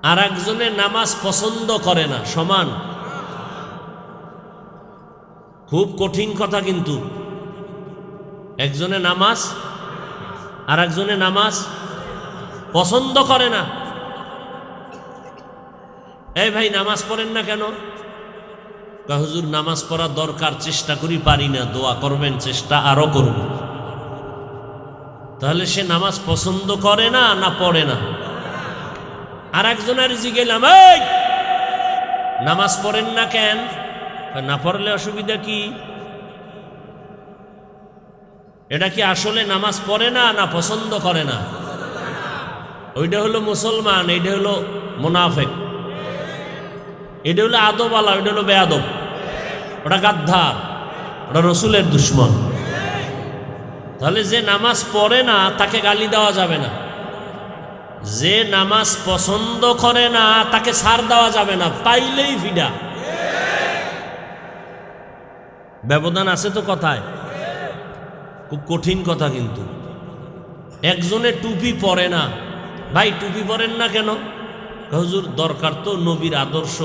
আর একজনে নামাজ পছন্দ করে না, সমান? খুব কঠিন কথা কিন্তু। একজনে নামাজ আর একজনে নামাজ পছন্দ করে না। এই ভাই নামাজ পড়েন না কেন? হুজুর নামাজ পড়া দরকার, চেষ্টা করি, পারি না। দোয়া করবেন, চেষ্টা আরো করব। তাহলে সে নামাজ পছন্দ করে না, না পড়ে না? আর একজনের জিজ্ঞেলাম, এই নামাজ পড়েন না কেন? না পড়লে অসুবিধা কি? এটা কি আসলে নামাজ পড়ে না, না পছন্দ করে না? ওইটা হলো মুসলমান, এইটা হলো মুনাফেক। এটা হলো আদবওয়ালা, ওইটা হলো বেয়াদব। ওটা গাদ্দার, ওটা রসুলের দুশ্মন। তাহলে যে নামাজ পড়ে না তাকে গালি দেওয়া যাবে না, যে নামাজ পছন্দ করে না তাকে ছাড় দেওয়া যাবে না, পাইলেই ফিডা। ব্যবধান আছে তো কথায়, খুব কঠিন কথা কিন্তু। একজনে টুপি পরে না, ভাই টুপি পরেন না কেন? হুজুর দরকার তো, নবীর আদর্শ,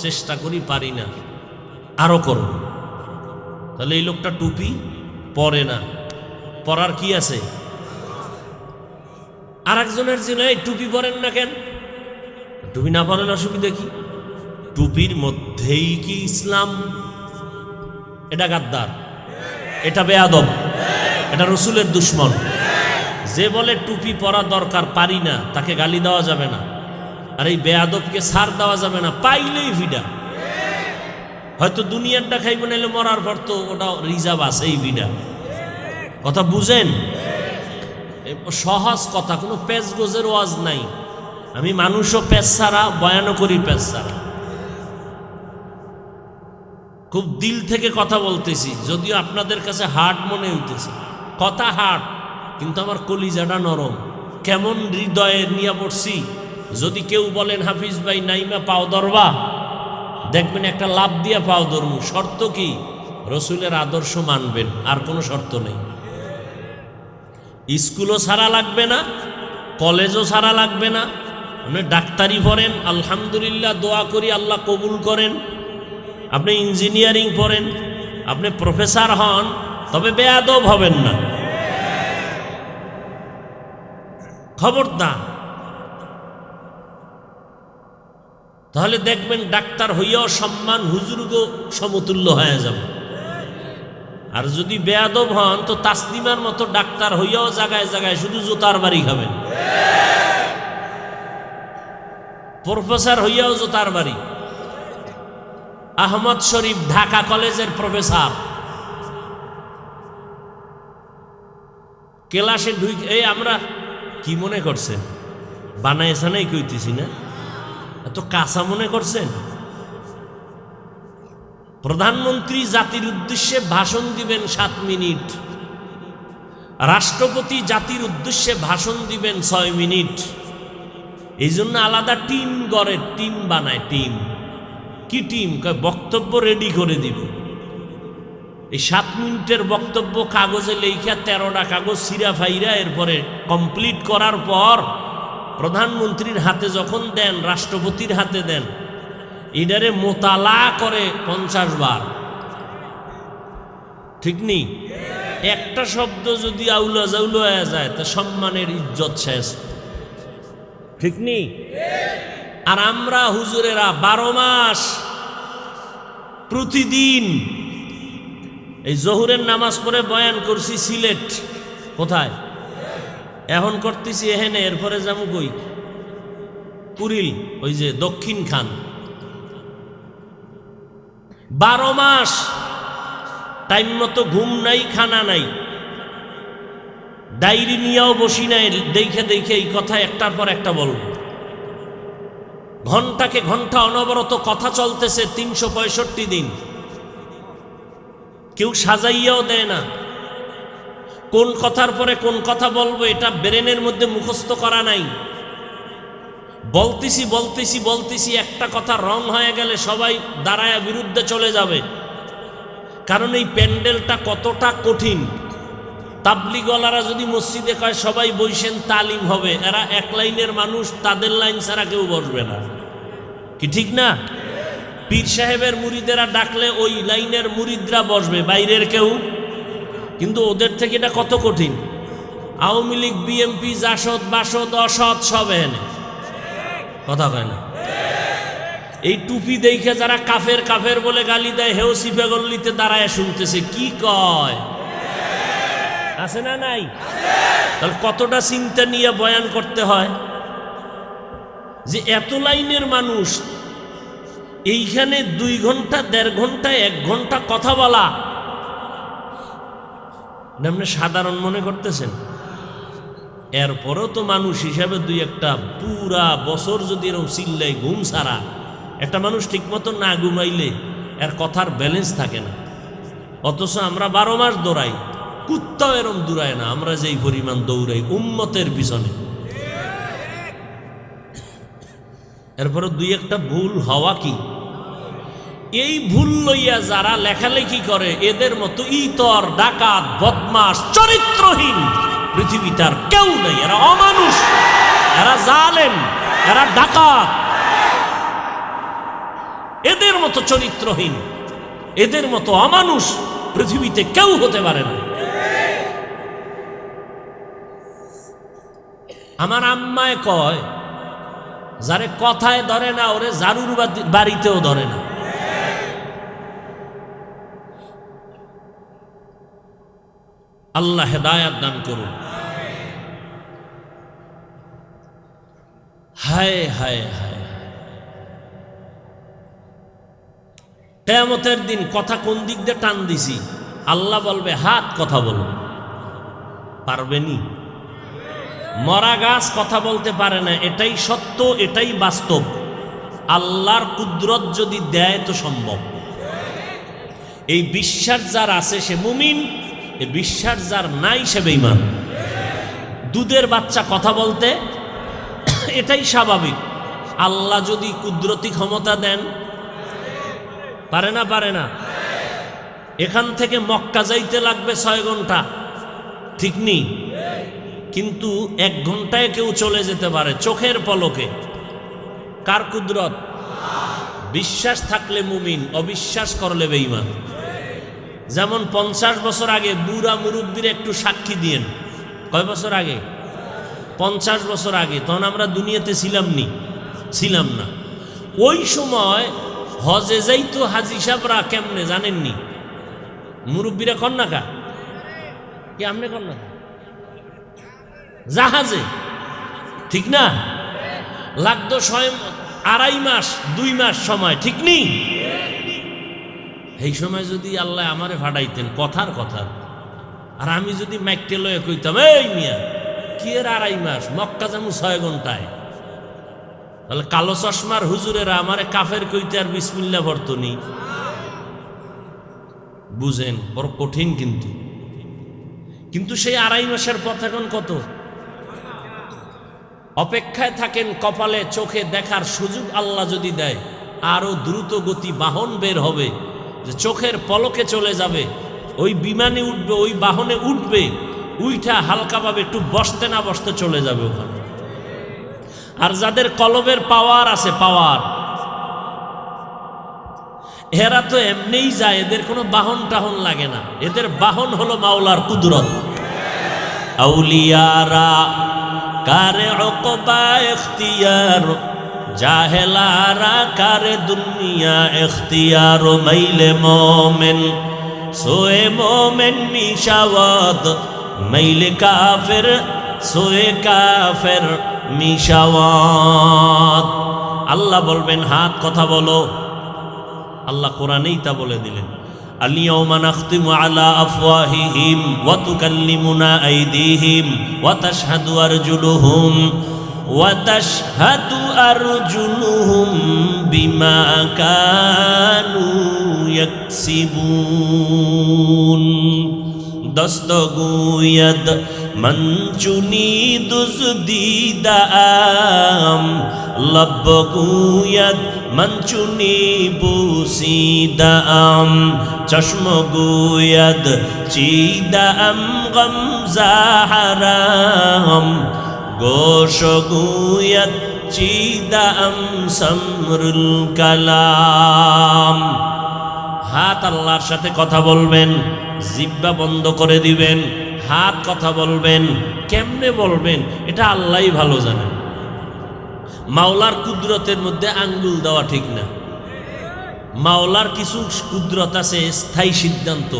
চেষ্টা করি, পারি না, আরো করব। তাহলে এই লোকটা টুপি পরে না, পরার কি আছে? আর একজনের জন্য এই টুপি পরেন না কেন? টুপি না পরেন অসুবিধা কি? টুপির মধ্যেই কি ইসলাম? এটা গাদ্দার, এটা বেয়াদব, এটা রসুলের দুশ্মন। যে বলে টুপি পরা দরকার, পারি না, তাকে গালি দেওয়া যাবে না, আর এই বেয়াদবকে ছাড় দেওয়া যাবে না, পাইলেই ভিডা। হয়তো দুনিয়ারটা খাইব, নাইলে মরার পর তো ওটা রিজার্ভ আছে এই ভিডা। কথা বুঝেন? সহজ কথা, কোনো পেঁচ গোজের ওয়াজ নাই। আমি মানুষও পেঁচ ছাড়া, বয়ানও করি পেঁচ ছাড়া। খুব দিল থেকে কথা বলতেছি, যদিও আপনাদের কাছে হার্ড মনে হইতেছে। কথা হার্ড, কিন্তু আমার কলিজাটা নরম। কেমন হৃদয়ে নিয়ে পড়ছি। যদি কেউ বলেন হাফিজ ভাই নাইমা পাও ধরবা, দেখবেন একটা লাভ দিয়া পাও ধরমু। শর্ত কি? রসুলের আদর্শ মানবেন, আর কোনো শর্ত নেই। স্কুলও ছাড়া লাগবে না, কলেজও ছাড়া লাগবে না। আপনি ডাক্তারি পড়েন, আলহামদুলিল্লাহ, দোয়া করি আল্লাহ কবুল করেন। আপনি ইঞ্জিনিয়ারিং পড়েন, আপনি প্রফেসর হন, তবে বেয়াদব হবেন না, খবরদার। তাহলে দেখবেন ডাক্তার হইয়াও সম্মান হুজুরগো সমতুল্য হয়ে যাবে। আর যদি বেয়াদব হন তো তাসলিমার মতো ডাক্তার হইয়াও জায়গায় জায়গায় শুধু জুতার বাড়ি খাবেন, প্রফেসর হইয়াও জুতার বাড়ি। আহমদ শরীফ ঢাকা কলেজের প্রফেসর, ক্লাসে ঢুকে এই আমরা কি মনে করছেন? বানাইছে নাই কইতেছি না, এত কাঁচা মনে করছেন? প্রধানমন্ত্রী জাতির উদ্দেশ্যে ভাষণ দিবেন 7 মিনিট, রাষ্ট্রপতি জাতির উদ্দেশ্যে ভাষণ দিবেন 6 মিনিট। এই জন্য আলাদা টিম গড়ে, টিম বানায়। টিম কি টিম? বক্তব্য রেডি করে দিবে। এই 7 মিনিটের বক্তব্য কাগজে লেখা 13টা কাগজ সিরা ফাইরা এরপরে কমপ্লিট করার পর প্রধানমন্ত্রীর হাতে যখন দেন, রাষ্ট্রপতির হাতে দেন, এটারে মোতালা করে 50 বার। ঠিক নেই? একটা শব্দ যদি আউলা জাউলা হয়ে যায় তা সম্মানের ইজ্জত শেষ। ঠিক নেই? আর আমরা হুজুরেরা 12 মাস প্রতিদিন এই জোহরের নামাজ পড়ে বয়ান করছি সিলেট। কোথায়? এখন করতেছি এখানে, এরপরে যাবো কই? কুড়িল, ওই যে দক্ষিণ খান, 12 মাস টাইম মতো ঘুম নাই, খানা নাই, ডায়েরি নিয়েও বসি নাই, দেখে দেখে এই কথা একটার পর একটা বলবো। ঘন্টাকে ঘন্টা অনবরত কথা চলতেছে 365 দিন। কেউ সাজাইয়াও দেয় না, কোন কথার পরে কোন কথা বলবো এটা ব্রেনের মধ্যে মুখস্থ করা নাই। বলতেছি বলতেছি বলতেছি, একটা কথা রং হয়ে গেলে সবাই দাঁড়ায় বিরুদ্ধে চলে যাবে। কারণ এই প্যান্ডেলটা কতটা কঠিন। তাবলিগওয়ালারা যদি মসজিদে কয় সবাই বইসেন তালিম হবে, এরা এক লাইনের মানুষ, তাদের লাইন ছাড়া কেউ বসবে না, কি ঠিক না? পীর সাহেবের মুরিদেরা ডাকলে ওই লাইনের মুরিদরা বসবে, বাইরের কেউ। কিন্তু ওদের থেকে এটা কত কঠিন। আওয়ামী লীগ, বিএমপি, জাসদ, বাসদ, অসৎ সব এনে কথা কয় না। এই টুপি দেখে যারা কাফের কাফের বলে গালি দেয়, হেও সিফা গল্লিতে দাঁড়ায় শুনতেছে, কি কয় আছে না নাই? তাহলে কতটা চিন্তা নিয়ে বয়ান করতে হয় যে এত লাইনের মানুষ এইখানে 2 ঘন্টা 1.5 ঘন্টা 1 ঘন্টা কথা বলা আপনি সাধারণ মনে করতেছেন? এরপরও তো মানুষ হিসাবে 2-1টা পুরা বছর যদি এরকম চিল্লাই ঘুম ছাড়া, একটা মানুষ ঠিক মতো না ঘুমাইলে এর কথার ব্যালেন্স থাকে না। অথচ আমরা 12 মাস দৌড়াই, কুত্তাও এরম দৌড়ায় না আমরা যেই পরিমাণ দৌড়াই উম্মতের পিছনে। এরপরে 2-1টা ভুল হওয়া কি, এই ভুল লইয়া যারা লেখালেখি করে এদের মতো ইতর, ডাকাত, বদমাস, চরিত্রহীন পৃথিবীটার কেউ নেই। এরা অমানুষ, এরা জালেম, এরা ডাকাত, এদের মতো চরিত্রহীন, এদের মতো অমানুষ পৃথিবীতে কেউ হতে পারে না। আমার আম্মায় কয়, যারে কথায় ধরে না ওরে জারুর বাড়িতেও ধরে না। আল্লাহ হেদায়াত দান করুন। হায় হায় হায়, কিয়ামতের দিন কথা কোন দিক দিয়ে টান দিছি, আল্লাহ বলবে হাত কথা বলো, পারবেনি? মরা গাছ কথা বলতে পারে না, এটাই সত্য, এটাই বাস্তব। আল্লাহর কুদরত যদি দেয় তো সম্ভব। এই বিশ্বাস যার আছে সে মুমিন, এই বিশ্বাস যার নাই সে বেঈমান। দুধের বাচ্চা কথা বলতে এটাই স্বাভাবিক। আল্লাহ যদি কুদরতি ক্ষমতা দেন, পারে না? পারে না। এখান থেকে মক্কা যাইতে লাগবে 6 ঘন্টা, ঠিক নেই? কিন্তু 1 ঘন্টায় কেউ চলে যেতে পারে চোখের পলকে। কার কুদরত? বিশ্বাস থাকলে মুমিন, অবিশ্বাস করলে বেঈমান। যেমন 50 বছর আগে বুড়া মুরব্বীর একটু সাক্ষী দিয়েন। কয় বছর আগে? 50 বছর আগে। তখন আমরা দুনিয়াতে ছিলাম না। ওই সময় হজে যাইতো হাজি সাহেবরা কেমনে জানেননি? মুরব্বীরা কন্যাকা কি আমনে কন্যাকা জাহাজে, ঠিক না? লাগতো 2.5 মাস 2 মাস সময়, ঠিক নেই? এই সময় যদি আল্লাহ আমারে ফাটাইতেন কথার কথা, আর আমি যদি মাইকটে লয়ে কইতাম, এই মিয়া কি এর 2.5 মাস, মক্কা যামু 6 ঘন্টায়, তাহলে কালো চশমার হুজুরেরা আমারে কাফের কইতে আর বিসমিল্লাহ পড়তনি। বুঝেন, বড় কঠিন। কিন্তু সেই 2.5 মাসের পথ এখন কত? অপেক্ষায় থাকেন, কপালে চোখে দেখার সুযোগ আল্লাহ যদি দেয়, আরো দ্রুত গতি বাহন বের হবে, যে চোখের পলকে চলে যাবে। ওই বিমানে উঠবে, ওই বাহনে উঠবে, উইঠা হালকাভাবে একটু বসতে না বসতে চলে যাবে ওখানে। আর যাদের কলবের পাওয়ার আছে, পাওয়ার, এরা তো এমনিই যায়, এদের কোনো বাহন টাহন লাগে না। এদের বাহন হলো মাওলার কুদরত। আউলিয়ারা কারে উকবা ইখতিয়ার, জাহেলারা কারে দুনিয়া ইখতিয়ার। মাইলে মোমেন সোয়ে মোমেন মিশাওয়াদ, মাইলে কাফের সোয়ে কাফের মিশাওয়াত। আল্লাহ বলবেন হাত কথা বলো। আল্লাহ কোরআনেই তা বলে দিলেন, আল-ইয়াওমা নাখতিমু আলা আফওয়াহিহিম ওয়া তুকাল্লিমুনা আইদিহিম ওয়া তাশহাদু আরজুলুহুম বিমা কানু ইয়াকসিবুন। দস্তগুয়াদ মঞ্চুনি দুজদিদাম লব্বগুয়াদ মঞ্চুনি বুসিদাম চশমগুয়াদ চিদাম গমজাহারাম গোশগুয়াদ চিদাম সমরুল কালাম। হাত আল্লাহর সাথে কথা বলবেন, জিহ্বা বন্ধ করে দিবেন, হাত কথা বলবেন। কেমনে বলবেন এটা আল্লাহই ভালো জানেন। মাওলার কুদরতের মধ্যে আঙ্গুল দেওয়া ঠিক না। মাওলার কিছু কুদরত আছে, স্থায়ী সিদ্ধান্ত।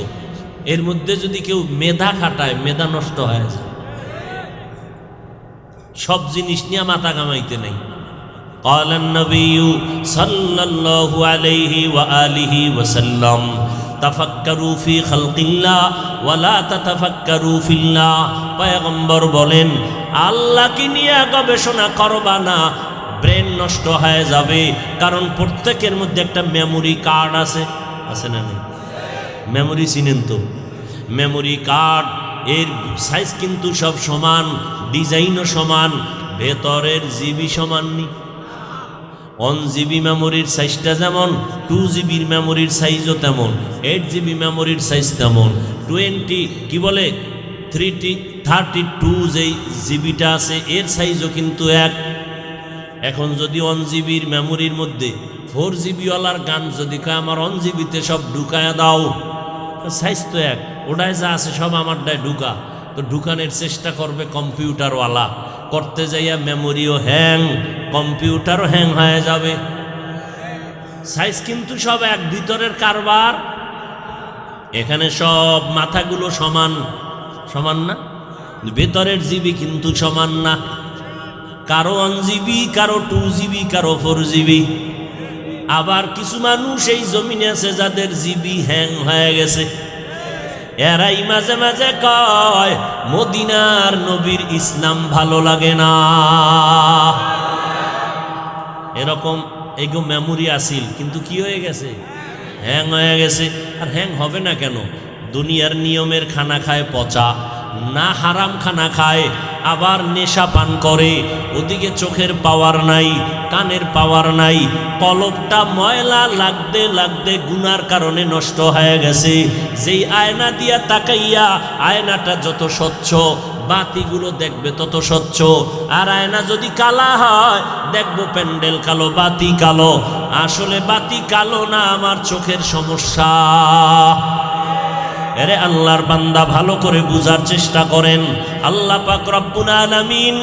এর মধ্যে যদি কেউ মেধা খাটায়, মেধা নষ্ট হয়ে যায়। সব জিনিস নিয়ে মাথা কামাইতে নেই। قال النبي صلى الله عليه وآله وسلم তাফাক্কারু ফি খালকিল্লাহ ওয়ালা তাতাফাক্কারু ফিল্লাহ। পয়গম্বর বলেন আল্লাহকে নিয়ে গবেষণা করবা না, ব্রেন নষ্ট হয়ে যাবে। কারণ প্রত্যেকের মধ্যে একটা মেমোরি কার্ড আছে, আছে না নেই? মেমোরি চিনেন তো? মেমোরি কার্ড এর সাইজ কিন্তু সব সমান, ডিজাইনও সমান, ভেতরের জিবি সমান নি। 1 জিবি মেমোরির সাইজটা যেমন 2 জিবির মেমোরির সাইজও তেমন, 8 জিবি মেমোরির সাইজ তেমন, 32 যেই জিবিটা আছে এর সাইজও কিন্তু এক। এখন যদি 1 জিবির মেমোরির মধ্যে 4 জিবিওয়ালার গান যদি কয় আমার 1 জিবিতে সব ঢুকায়া দাও, সাইজ তো এক, ওটায় যা আছে সব আমারটায় ঢুকা। তো ঢুকানোর চেষ্টা করবে কম্পিউটারওয়ালা, করতে যাইয়া মেমোরিও হ্যাং, কম্পিউটারও হ্যাং হয়ে যাবে। সাইজ কিন্তু সব এক, ভিতরের কারবার। এখানে সব মাথাগুলো সমান সমান না, ভেতরের জিবি কিন্তু সমান না। কারো 1 জিবি, কারো 2 জিবি, কারো 4 জিবি। আবার কিছু মানুষ এই জমিনে আছে যাদের জিবি হ্যাং হয়ে গেছে। এরাই মাঝে মাঝে কয় মদিনার নবীর ইসলাম ভালো লাগে না। এরকম এগো মেমোরি আসিল, কিন্তু কি হয়ে গেছে? হ্যাং হয়ে গেছে। আর হ্যাং হবে না কেন? দুনিয়ার নিয়মের খানা খায় পচা, না হারাম খানা খায়, আবার নেশা পান করে। ওদিকে চোখের পাওয়ার নাই, কানের পাওয়ার নাই, কলবটা ময়লা লাগতে লাগতে গুনার কারণে নষ্ট হয়ে গেছে। যেই আয়না দিয়া তাকাইয়া আয়নাটা যত স্বচ্ছ, বাতিগুলো দেখবে তত স্বচ্ছ। আর আয়না যদি কালা হয় দেখবো প্যান্ডেল কালো, বাতি কালো। আসলে বাতি কালো না, আমার চোখের সমস্যা। এরে আল্লাহর বান্দা ভালো করে বুঝার চেষ্টা করেন। আল্লাহ পাক রব্বুল আলামিন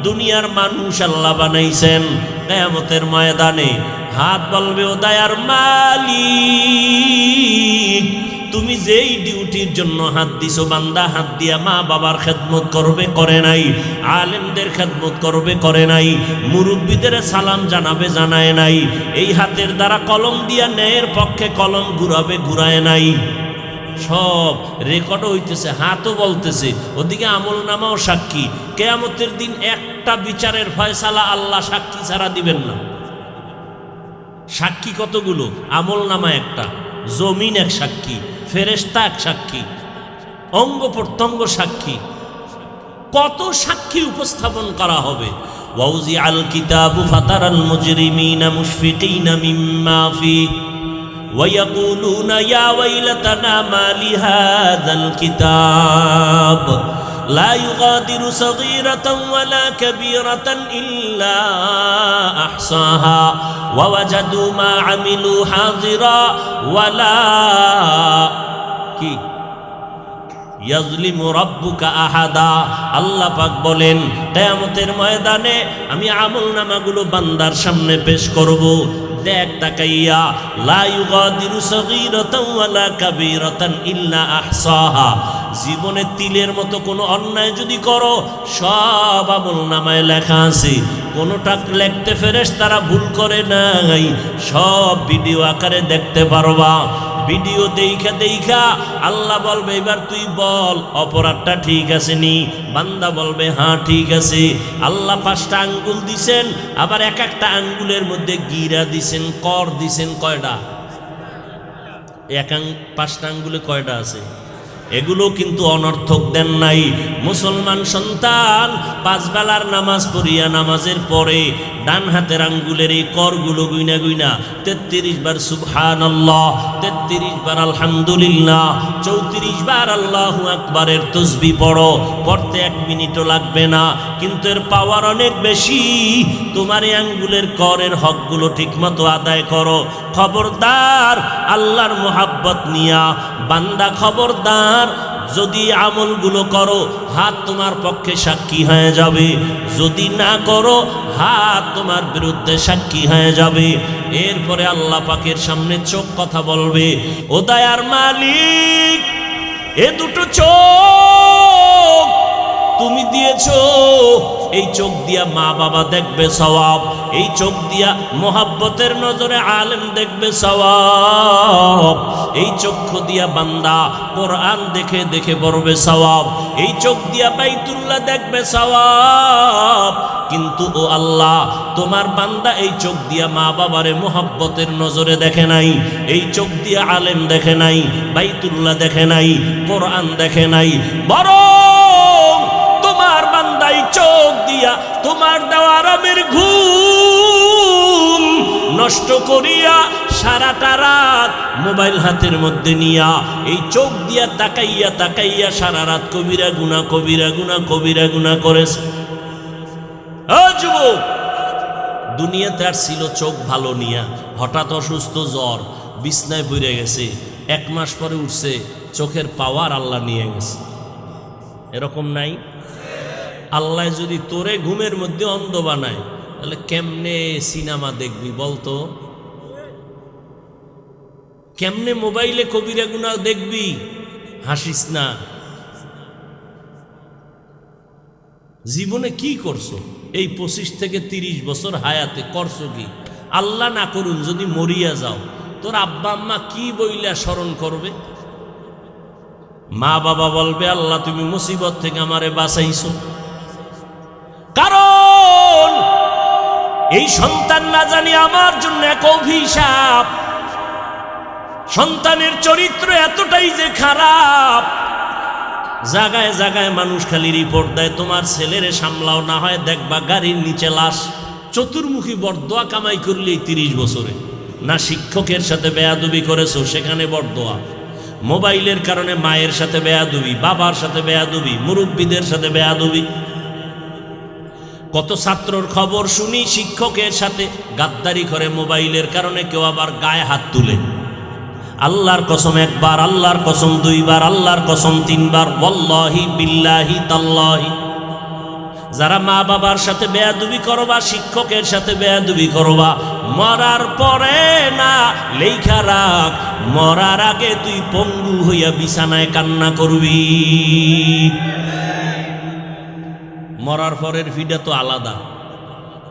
দুনিয়ার মানুষ আল্লাহ বানাইছেন। কিয়ামতের ময়দানে হাত বলবে ও দয়ার মালিক, তুমি যেই ডিউটির জন্য হাত দিছো, বান্দা হাত দিয়া মা বাবার খেদমত করবে, করে নাই। আলেমদের খেদমত করবে, করে নাই। মুরব্বীদের সালাম জানাবে, জানায় নাই। এই হাতের দ্বারা কলম দিয়া ন্যায়ের পক্ষে কলম ঘুরাবে, ঘুরায় নাই। সব রেকর্ডও হইতেছে, হাতও বলতেছে, ওদিকে আমল নামাও সাক্ষী। কিয়ামতের দিন একটা বিচারের ফয়সালা আল্লাহ সাক্ষী ছাড়া দিবেন না। সাক্ষী কতগুলো? আমল নামা একটা, জমিন এক সাক্ষী, ফেরেশতা এক সাক্ষী, অঙ্গ প্রত্যঙ্গ সাক্ষী। কত সাক্ষী উপস্থাপন করা হবে। ওয়াউজি আল কিতাবু ফাতারাল মুজরিমিনা মুশফিকিনা মিম্মা ফিহি ويقولون يا ويلتنا ما لهذا الكتاب لا يغادر صغيرة ولا كبيرة إلا أحصاها ووجدوا ما عملوا حاضرا ولا ইয়াজলিমু রাব্বুকা আহাদা। আল্লাহ পাক বলেন কিয়ামতের ময়দানে আমি আমলনামাগুলো বান্দার সামনে পেশ করব। দেখ তাকাইয়া, লা ইউগাদিরু সগীরাতান ওয়ালা কাবীরাতান ইল্লা আহসাহা। জীবনে তিলের মতো কোনো অন্যায় যদি করো, সব আমলনামায় লেখা আছে, কোনোটা লিখতে ফেরেশতারা ভুল করে নাই, সব ভিডিও আকারে দেখতে পারবা। ভিডিও দেখা দেখা আল্লাহ বলবে এবার তুই বল অপরাধটা ঠিক আছে নি? বান্দা বলবে হ্যাঁ ঠিক আছে। আল্লাহ 5টা আঙ্গুল দিছেন, আবার এক একটা আঙ্গুলের মধ্যে গিরা দিছেন, কর দিছেন। কয়টা? 5টা আঙ্গুলে কয়টা আছে? এগুলো কিন্তু অনর্থক দেন নাই। মুসলমান সন্তান 5 বেলার নামাজ পড়িয়া নামাজের পরে ডান হাতের আঙ্গুলের এই করগুলো গুইনা গুইনা 33 বার সুবহানাল্লাহ, 33 বার আলহামদুলিল্লাহ, 34 বার আল্লাহু আকবারের তাসবিহ পড়ো। পড়তে 1 মিনিটও লাগবে না, কিন্তু এর পাওয়ার অনেক বেশি। তোমার এই আঙ্গুলের করের হকগুলো ঠিকমতো আদায় করো। খবরদার আল্লাহর মোহাব্বত নিয়া বান্দা, খবরদার যদি আমলগুলো করো হাত তোমার পক্ষে সাক্ষী হয়ে যাবে, যদি না করো হাত তোমার বিরুদ্ধে সাক্ষী হয়ে যাবে। এরপরে আল্লাহ পাকের সামনে চোখ কথা বলবে, ও দয়ার মালিক, এ দুটো চোখ তুমি দিয়েছো, এই চোখ দিয়া মা বাবা দেখবে সওয়াব, এই চোখ দিয়া মোহাব্বতের নজরে আলেম দেখবে সওয়াব, এই চক্ষু দিয়া বান্দা কোরআন দেখে দেখে পড়বে সওয়াব, এই চোখ দিয়া বাইতুল্লাহ দেখবে সওয়াব। কিন্তু ও আল্লাহ, তোমার বান্দা এই চোখ দিয়া মা বাবারে মোহাব্বতের নজরে দেখে নাই, এই চোখ দিয়া আলেম দেখে নাই, বাইতুল্লাহ দেখে নাই, কোরআন দেখে নাই, বরং তোমার বান্দাই চোখ দিয়া তোমার দেওয়া আরামের ঘুম নষ্ট করিয়া সারাটা রাত মোবাইল হাতের মধ্যে নিয়া এই চোখ দিয়া তাকাইয়া তাকাইয়া সারা রাত কবিরা গুনাহ কবিরা গুনাহ কবিরা গুনাহ করেছে। ও যুবক, দুনিয়াতে আর ছিল চোখ ভালো নিয়া, হঠাৎ অসুস্থ, জ্বর, বিছনায় পড়ে গেছে, 1 মাস পরে উঠছে, চোখের পাওয়ার আল্লাহ নিয়ে গেছে। এরকম নাই? আল্লাহ যদি তোরে ঘুমের মধ্যে অন্ধ বানায়, তাহলে কেমনে সিনেমা দেখবি বলতো? কেমনে মোবাইলে কবিরা গুনাহ দেখবি? হাসিস না। জীবনে কি করছো এই 25 থেকে 30 বছর হায়াতে? করছো কি? আল্লাহ না করুন যদি মরিয়া যাও, তোর আব্বা আম্মা কি বইলা স্মরণ করবে? মা বাবা বলবে আল্লাহ তুমি মুসিবত থেকে আমারে বাঁচাইছো। কারণ এই সন্তান না জানি আমার জন্য এক অভিশাপ। সন্তানের চরিত্র এতটাই যে খারাপ, জায়গায় জায়গায় মানুষ খালি রিপোর্ট দেয়, তোমার ছেলেরে সামলাও, না হয় দেখবা গাড়ির নিচে লাশ। চতুর্মুখী বরদোয়া কামাই করলে 30 বছরে। না শিক্ষকের সাথে বেয়াদবি করেছো, সেখানে বরদোয়া। মোবাইলের কারণে মায়ের সাথে বেয়াদবি, বাবার সাথে বেয়াদবি, মুরব্বীদের সাথে বেয়াদবি। কত ছাত্রর খবর শুনি শিক্ষকের সাথে গাদ্দারি করে মোবাইলের কারণে, কেউ আবার গায়ে হাত তুলে। আল্লাহর কসম 1 বার, আল্লাহর কসম 2 বার, আল্লাহর কসম 3 বার, ওয়াল্লাহি বিল্লাহি তাল্লাহি। যারা মা বাবার সাথে বেয়াদবি করবা, শিক্ষকের সাথে বেয়াদবি করবা, মরার পরে না লেখা রাখ, মরার আগে তুই পঙ্গু হইয়া বিছানায় কান্না করবি। মরার পরের ভিডা তো আলাদা,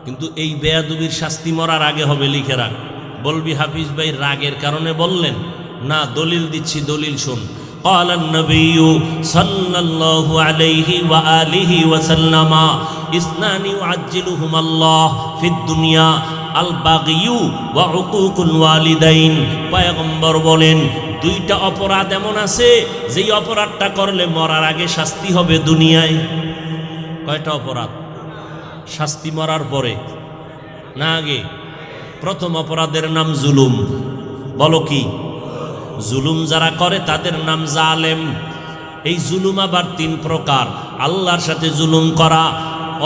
কিন্তু এই বেয়াদবির শাস্তি মরার আগে হবে, লিখে রাখ। বলবি হাফিজ ভাই রাগের কারণে বললেন না, দলিল দিচ্ছি, দলিল শুন। قال النبي صلى الله عليه وآله وسلم اثنان يعجلهما الله في الدنيا البغي وعقوق الوالدين। পয়গম্বর বলেন 2টা অপরাধ এমন আছে যেই অপরাধটা করলে মরার আগে শাস্তি হবে দুনিয়ায়। কয়টা অপরাধ? শাস্তি মরার পরে না আগে? প্রথম অপরাধের নাম জুলুম। বলো কি? জুলুম যারা করে তাদের নাম জালেম। এই জুলুম আবার 3 প্রকার। আল্লাহর সাথে জুলুম করা,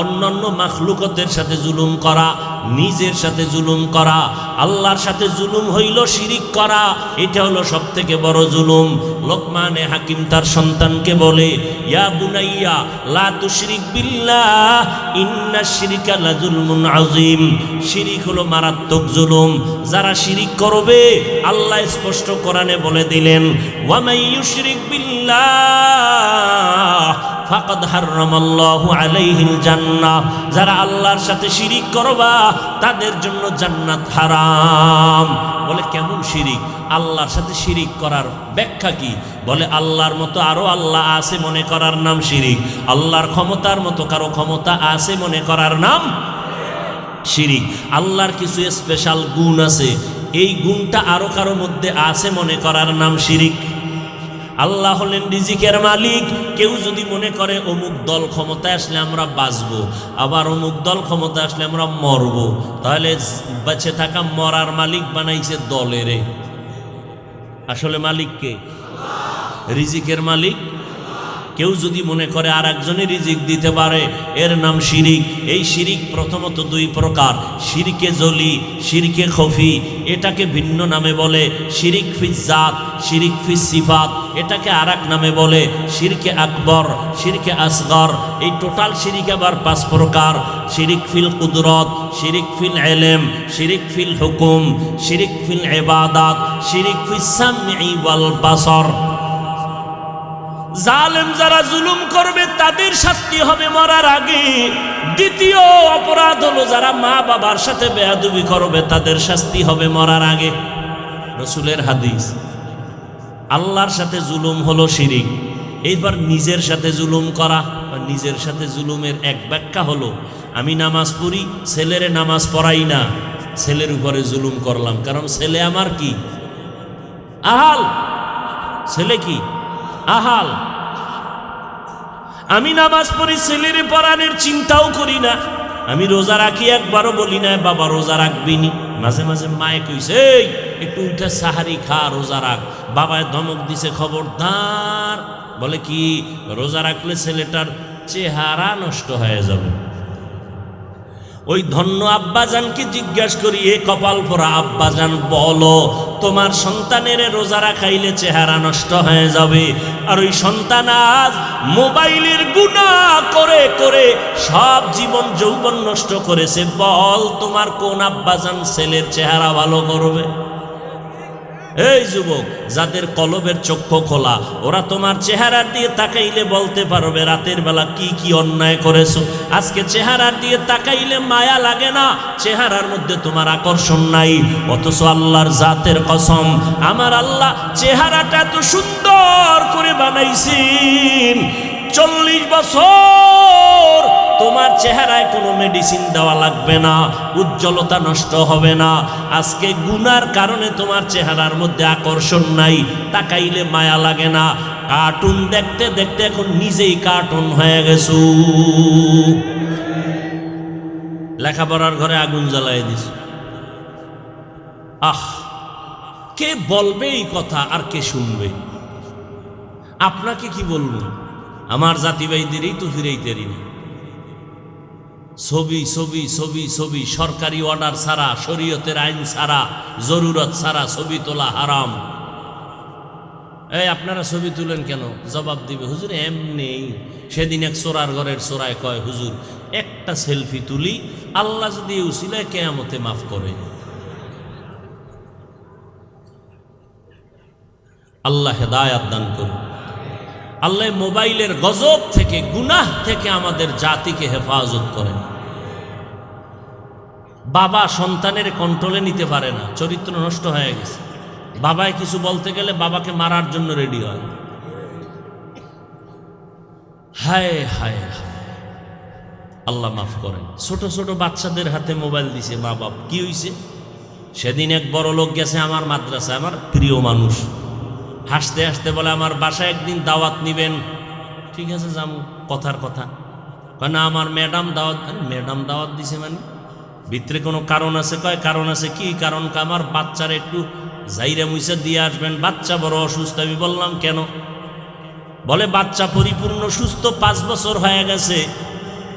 অন্যান্য মাখলুকতের সাথে জুলুম করা, নিজের সাথে জুলুম করা, আল্লাহর সাথে জুলুম হইল শিরিক করা। এটা হলো সবথেকে বড় জুলুম। লোকমানে হাকিম তার সন্তানকে বলে, ইয়া বুনাইয়া লা তুশরিক বিল্লাহ ইন্নাশ শিরকা লাযুলমুন আযীম। শিরিক হলো মারাত্মক জুলুম। যারা শিরিক করবে আল্লাহ স্পষ্ট কোরআনে বলে দিলেন, ওয়া মান ইউশরিক বিল্লাহ ফাকাদ হারামাল্লাহু আলাইহিল জান্নাহ। যারা আল্লাহর সাথে শিরিক করবা তাদের জন্য জান্নাত হারাম। বলে কেমন শিরিক? আল্লাহর সাথে শিরিক করার ব্যাখ্যা কি? বলে আল্লাহর মতো আরো আল্লাহ আছে মনে করার নাম শিরিক। আল্লাহর ক্ষমতার মতো কারো ক্ষমতা আছে মনে করার নাম শিরিক। আল্লাহর কিছু স্পেশাল গুণ আছে, এই গুণটা আরো কারো মধ্যে আছে মনে করার নাম শিরিক। আল্লাহ হলেন রিজিকের মালিক। কেউ যদি মনে করে অমুক দল ক্ষমতায় আসলে আমরা বাঁচবো, আবার অমুক দল ক্ষমতায় আসলে আমরা মরবো, তাহলে বেঁচে থাকা মরার মালিক বানাইছে দলেরে। আসলে মালিক কে? রিজিকের মালিক। কেউ যদি মনে করে আর একজনে রিজিক দিতে পারে, এর নাম শিরিক। এই শিরিক প্রথমত দুই প্রকার, শিরকে জলি, শিরকে খফি। এটাকে ভিন্ন নামে বলে শিরিক ফিজ জাত, শিরিক ফিজ সিফাত। এটাকে আর এক নামে বলে শিরকে আকবর, শিরকে আসগর। এই টোটাল শিরিক আবার পাঁচ প্রকার: শিরিক ফিল কুদরত, শিরিক ফিল ইলম, শিরিক ফিল হুকুম, শিরিক ফিল ইবাদাত, শিরিক ফিস সামঈ ওয়াল বাসর। জালেম যারা জুলুম করবে তাদের শাস্তি হবে মরার আগে। দ্বিতীয় অপরাধ হলো যারা মা বাবার সাথে বেয়াদবি করবে তাদের শাস্তি হবে মরার আগে। রাসূলের হাদিস। আল্লাহর সাথে জুলুম হলো শিরিক। এইবার নিজের সাথে জুলুম করা বা নিজের সাথে জুলুমের এক ব্যাখ্যা হলো, আমি নামাজ পড়ি, ছেলেরে নামাজ পড়াই না, ছেলের উপরে জুলুম করলাম। কারণ ছেলে আমার কি? আহাল। ছেলে কি? আহাল। আমি নামাজ পড়ি, ছেলের পড়ানোর চিন্তাও করি না। আমি রোজা রাখি, একবারও বলি না বাবা রোজা রাখবিনি। মাঝে মাঝে মায়ে কইছে, এই একটু উঠে সাহারি খা, রোজা রাখ। বাবায় ধমক দিছে, খবরদার। বলে কি? রোজা রাখলে ছেলেটার চেহারা নষ্ট হয়ে যাবে। ওই ধন্য আব্বাজানকে জিজ্ঞাসা করি, এ কপাল পোড়া আব্বাজান, বলো তোমার সন্তানের রোজা রাখাইলে চেহারা নষ্ট হয়ে যাবে, আর ওই সন্তান আজ মোবাইলের গুনাহ করে করে সব জীবন যৌবন নষ্ট করেছে। বল তোমার কোন আব্বাজান ছেলের চেহারা ভালো করবে? এই যুবক, যাদের কলবের চক্ষু খোলা, ওরা তোমার চেহারা দিয়ে তাকাইলে বলতে পারবে রাতের বেলা কি কি অন্যায় করেছো। আজকে চেহারা দিয়ে তাকাইলে মায়া লাগে না, চেহারার মধ্যে তোমার আকর্ষণ নাই। অথচ আল্লাহর জাতের কসম, আমার আল্লাহ চেহারাটা এত সুন্দর করে বানাইছেন, 40 বছর তোমার চেহারায় কোনো মেডিসিন দেওয়া লাগবে না, উজ্জ্বলতা নষ্ট হবে না। আজকে গুনার কারণে তোমার চেহারার মধ্যে আকর্ষণ নাই, তাকাইলে মায়া লাগে না। কার্টুন দেখতে দেখতে এখন নিজেই কার্টুন হয়ে গেছো। লেখাপড়ার ঘরে আগুন জ্বালাই দিস। আহ, কে বলবে এই কথা আর কে শুনবে? আপনাকে কি বলবো? আমার জাতি ভাইদেরই তো ফিরাইতেরি না। ছবি ছবি ছবি ছবি, সরকারি অর্ডার ছাড়া, শরীয়তের আইন ছাড়া, জরুরত ছাড়া ছবি তোলা হারাম। এই আপনারা ছবি তুলেন কেন? জবাব দিবে, হুজুর এমনি। সেদিন এক চোরার ঘরের চোরায় কয়, হুজুর একটা সেলফি তুলি, আল্লাহ যদি উসিলায় কিয়ামতে মাফ করে। আল্লাহ হেদায়াত দান করুন। আল্লাহ মোবাইলের গজব থেকে, গুনাহ থেকে আমাদের জাতিকে হেফাজত করেন। বাবা সন্তানের কন্ট্রোলে নিতে পারে না, চরিত্র নষ্ট হয়ে গেছে। বাবায় কিছু বলতে গেলে বাবাকে মারার জন্য রেডি হয়। হায় হায় হায়, আল্লাহ মাফ করেন। ছোট ছোট বাচ্চাদের হাতে মোবাইল দিছে মা বাপ। কি হইছে? সেদিন এক বড় লোক গেছে আমার মাদ্রাসায়, আমার প্রিয় মানুষ, হাসতে হাসতে বলে, আমার বাসায় একদিন দাওয়াত নিবেন? ঠিক আছে যাবো, কথার কথা। কয় না, আমার ম্যাডাম দাওয়াত। ম্যাডাম দাওয়াত দিছে মানে ভিতরে কোনো কারণ আছে? কয় কারণ আছে। কি কারণ? আমার বাচ্চার একটু জাইরা মুইসা দিয়ে আসবেন, বাচ্চা বড় অসুস্থ। আমি বললাম কেন? বলে বাচ্চা পরিপূর্ণ সুস্থ, 5 বছর হয়ে গেছে,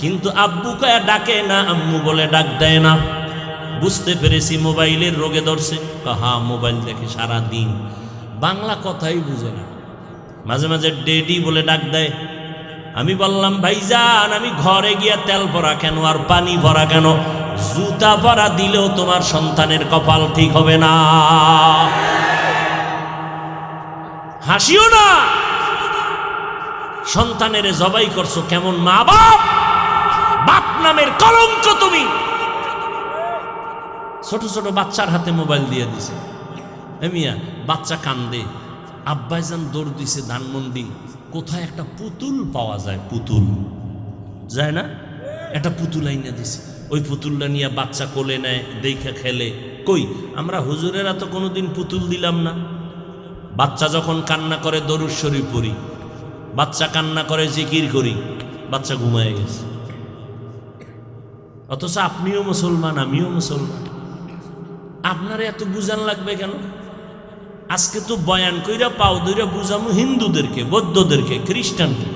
কিন্তু আব্বু কয়া ডাকে না, আম্মু বলে ডাক দেয় না। বুঝতে পেরেছি মোবাইলের রোগে ধরছে। হ্যাঁ, মোবাইল দেখে সারা দিন, বাংলা কথাই বুঝে না, মাঝে মাঝে ডেডি বলে ডাক দেয়। আমি বললাম ভাইজান, আমি ঘরে গিয়া তেল ভরা কেন আর পানি ভরা কেন? জুতা ভরা দিলেও তোমার সন্তানের কপাল ঠিক হবে না। হাসিও না, সন্তানের জবাই করছো কেমন মা বাপ, বাপ নামের কলঙ্ক তুমি। ছোট ছোট বাচ্চার হাতে মোবাইল দিয়ে দিছে। মিয়া, বাচ্চা কান্দে, আব্বাইজান দৌড় দিছে ধানমন্ডি, কোথায় একটা পুতুল পাওয়া যায়, পুতুল যায় না, একটা পুতুল আইনা দিছে। ওই পুতুলটা নিয়ে বাচ্চা কোলে নেয়, দেখে খেলে। কই, আমরা হুজুরেরা তো কোনোদিন পুতুল দিলাম না। বাচ্চা যখন কান্না করে দরুদ শরীফ পড়ি, বাচ্চা কান্না করে জিকির করি, বাচ্চা ঘুমায় গেছে। অথচ আপনিও মুসলমান, আমিও মুসলমান, আপনারা এত বুঝান লাগবে কেন? আজকে তো বয়ান কইরা পাও দইরা বুঝামু হিন্দুদেরকে, বৌদ্ধদেরকে, খ্রিস্টানকে।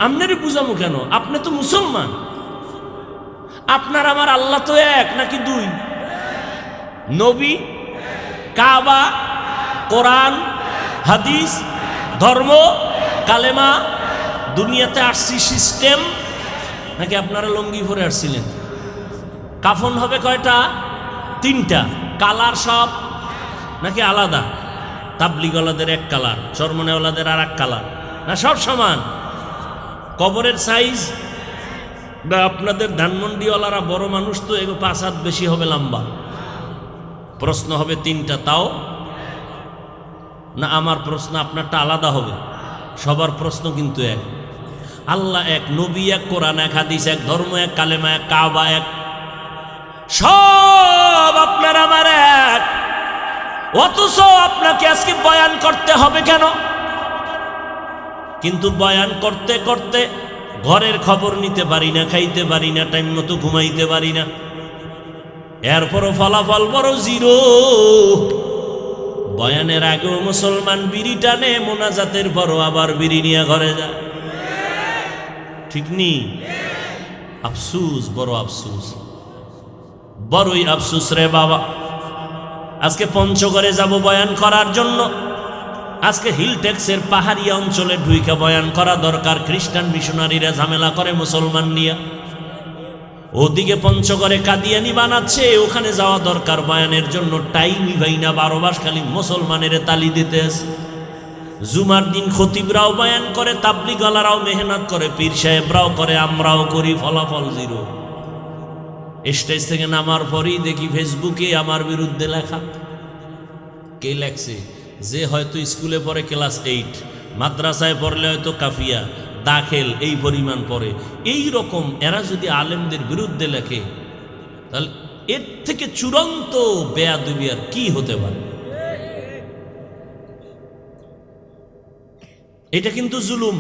আপনারে বুঝামু কেন? আপনি তো মুসলমান। আপনার আমার আল্লাহ তো এক নাকি দুই? নবী, কাবা, কোরআন, হাদিস, ধর্ম, কালেমা, দুনিয়াতে আসছি সিস্টেম, নাকি আপনারা লঙ্গি পরে আসছিলেন? কাফন হবে কয়টা? 3টা। কালার সব নাকি আলাদা? তাবলিগওয়ালাদের এক কালার, চরমনেওয়ালাদের আর এক কালার, না সব সমান? কবরের সাইজ বা আপনাদের ধানমন্ডিওয়ালারা বড় মানুষ তো, এগো 5 হাত বেশি হবে লম্বা। প্রশ্ন হবে 3টা, তাও না আমার প্রশ্ন আপনারটা আলাদা হবে? সবার প্রশ্ন কিন্তু এক। আল্লাহ এক, নবী এক, কোরআন এক, হাদিস এক, ধর্ম এক, কালেমা এক, কাবা এক, সব আপনার আমার এক। অথচ আপনাকে আজকে বয়ান করতে হবে কেন? কিন্তু বয়ান করতে করতে ঘরের খবর নিতে পারি না, খাইতে পারি না, টাইম মতো ঘুমাইতে পারি না, এরপরও ফলাফল বড় জিরো। বয়ানের আগেও মুসলমান বিড়ি টানে, মোনাজাতের পরও আবার বিড়ি নিয়ে ঘরে যায়। ঠিক নি? আফসুস, বড় আফসুস, বড়ই আফসুস রে বাবা। আজকে পঞ্চগড়ে যাব বয়ান করার জন্য। আজকে হিলটেক্সের পাহাড়ি অঞ্চলে ঢুইকা বয়ান করা দরকার। খ্রিস্টান মিশনারিরা ঝামেলা করে মুসলমান নিয়ে। ওদিকে পঞ্চগড়ে কাদিয়ানি বানাচ্ছে, ওখানে যাওয়া দরকার বয়ানের জন্য। টাইমই ভাই না, 12 মাস খালি মুসলমানের তালি দিতে আছে। জুমার দিন খতিবরাও বয়ান করে, তাবলিগওয়ালারাও মেহনত করে, পীর সাহেবরাও করে, আমরাও করি, ফলাফল জিরো। স্টেজ থেকে নামার পরেই দেখি ফেসবুকে আমার বিরুদ্ধে লেখা। কে লেখছে? যে হয়তো স্কুলে পড়ে ক্লাস 8, মাদ্রাসায় পড়লে হয়তো কাফিয়া, দাখিল এই পরিমাণ পড়ে। এই রকম এরা যদি আলেমদের বিরুদ্ধে লেখে, তাহলে এর থেকে চূড়ান্ত বেয়াদবি আর কি হতে পারে? এটা কিন্তু জুলুম।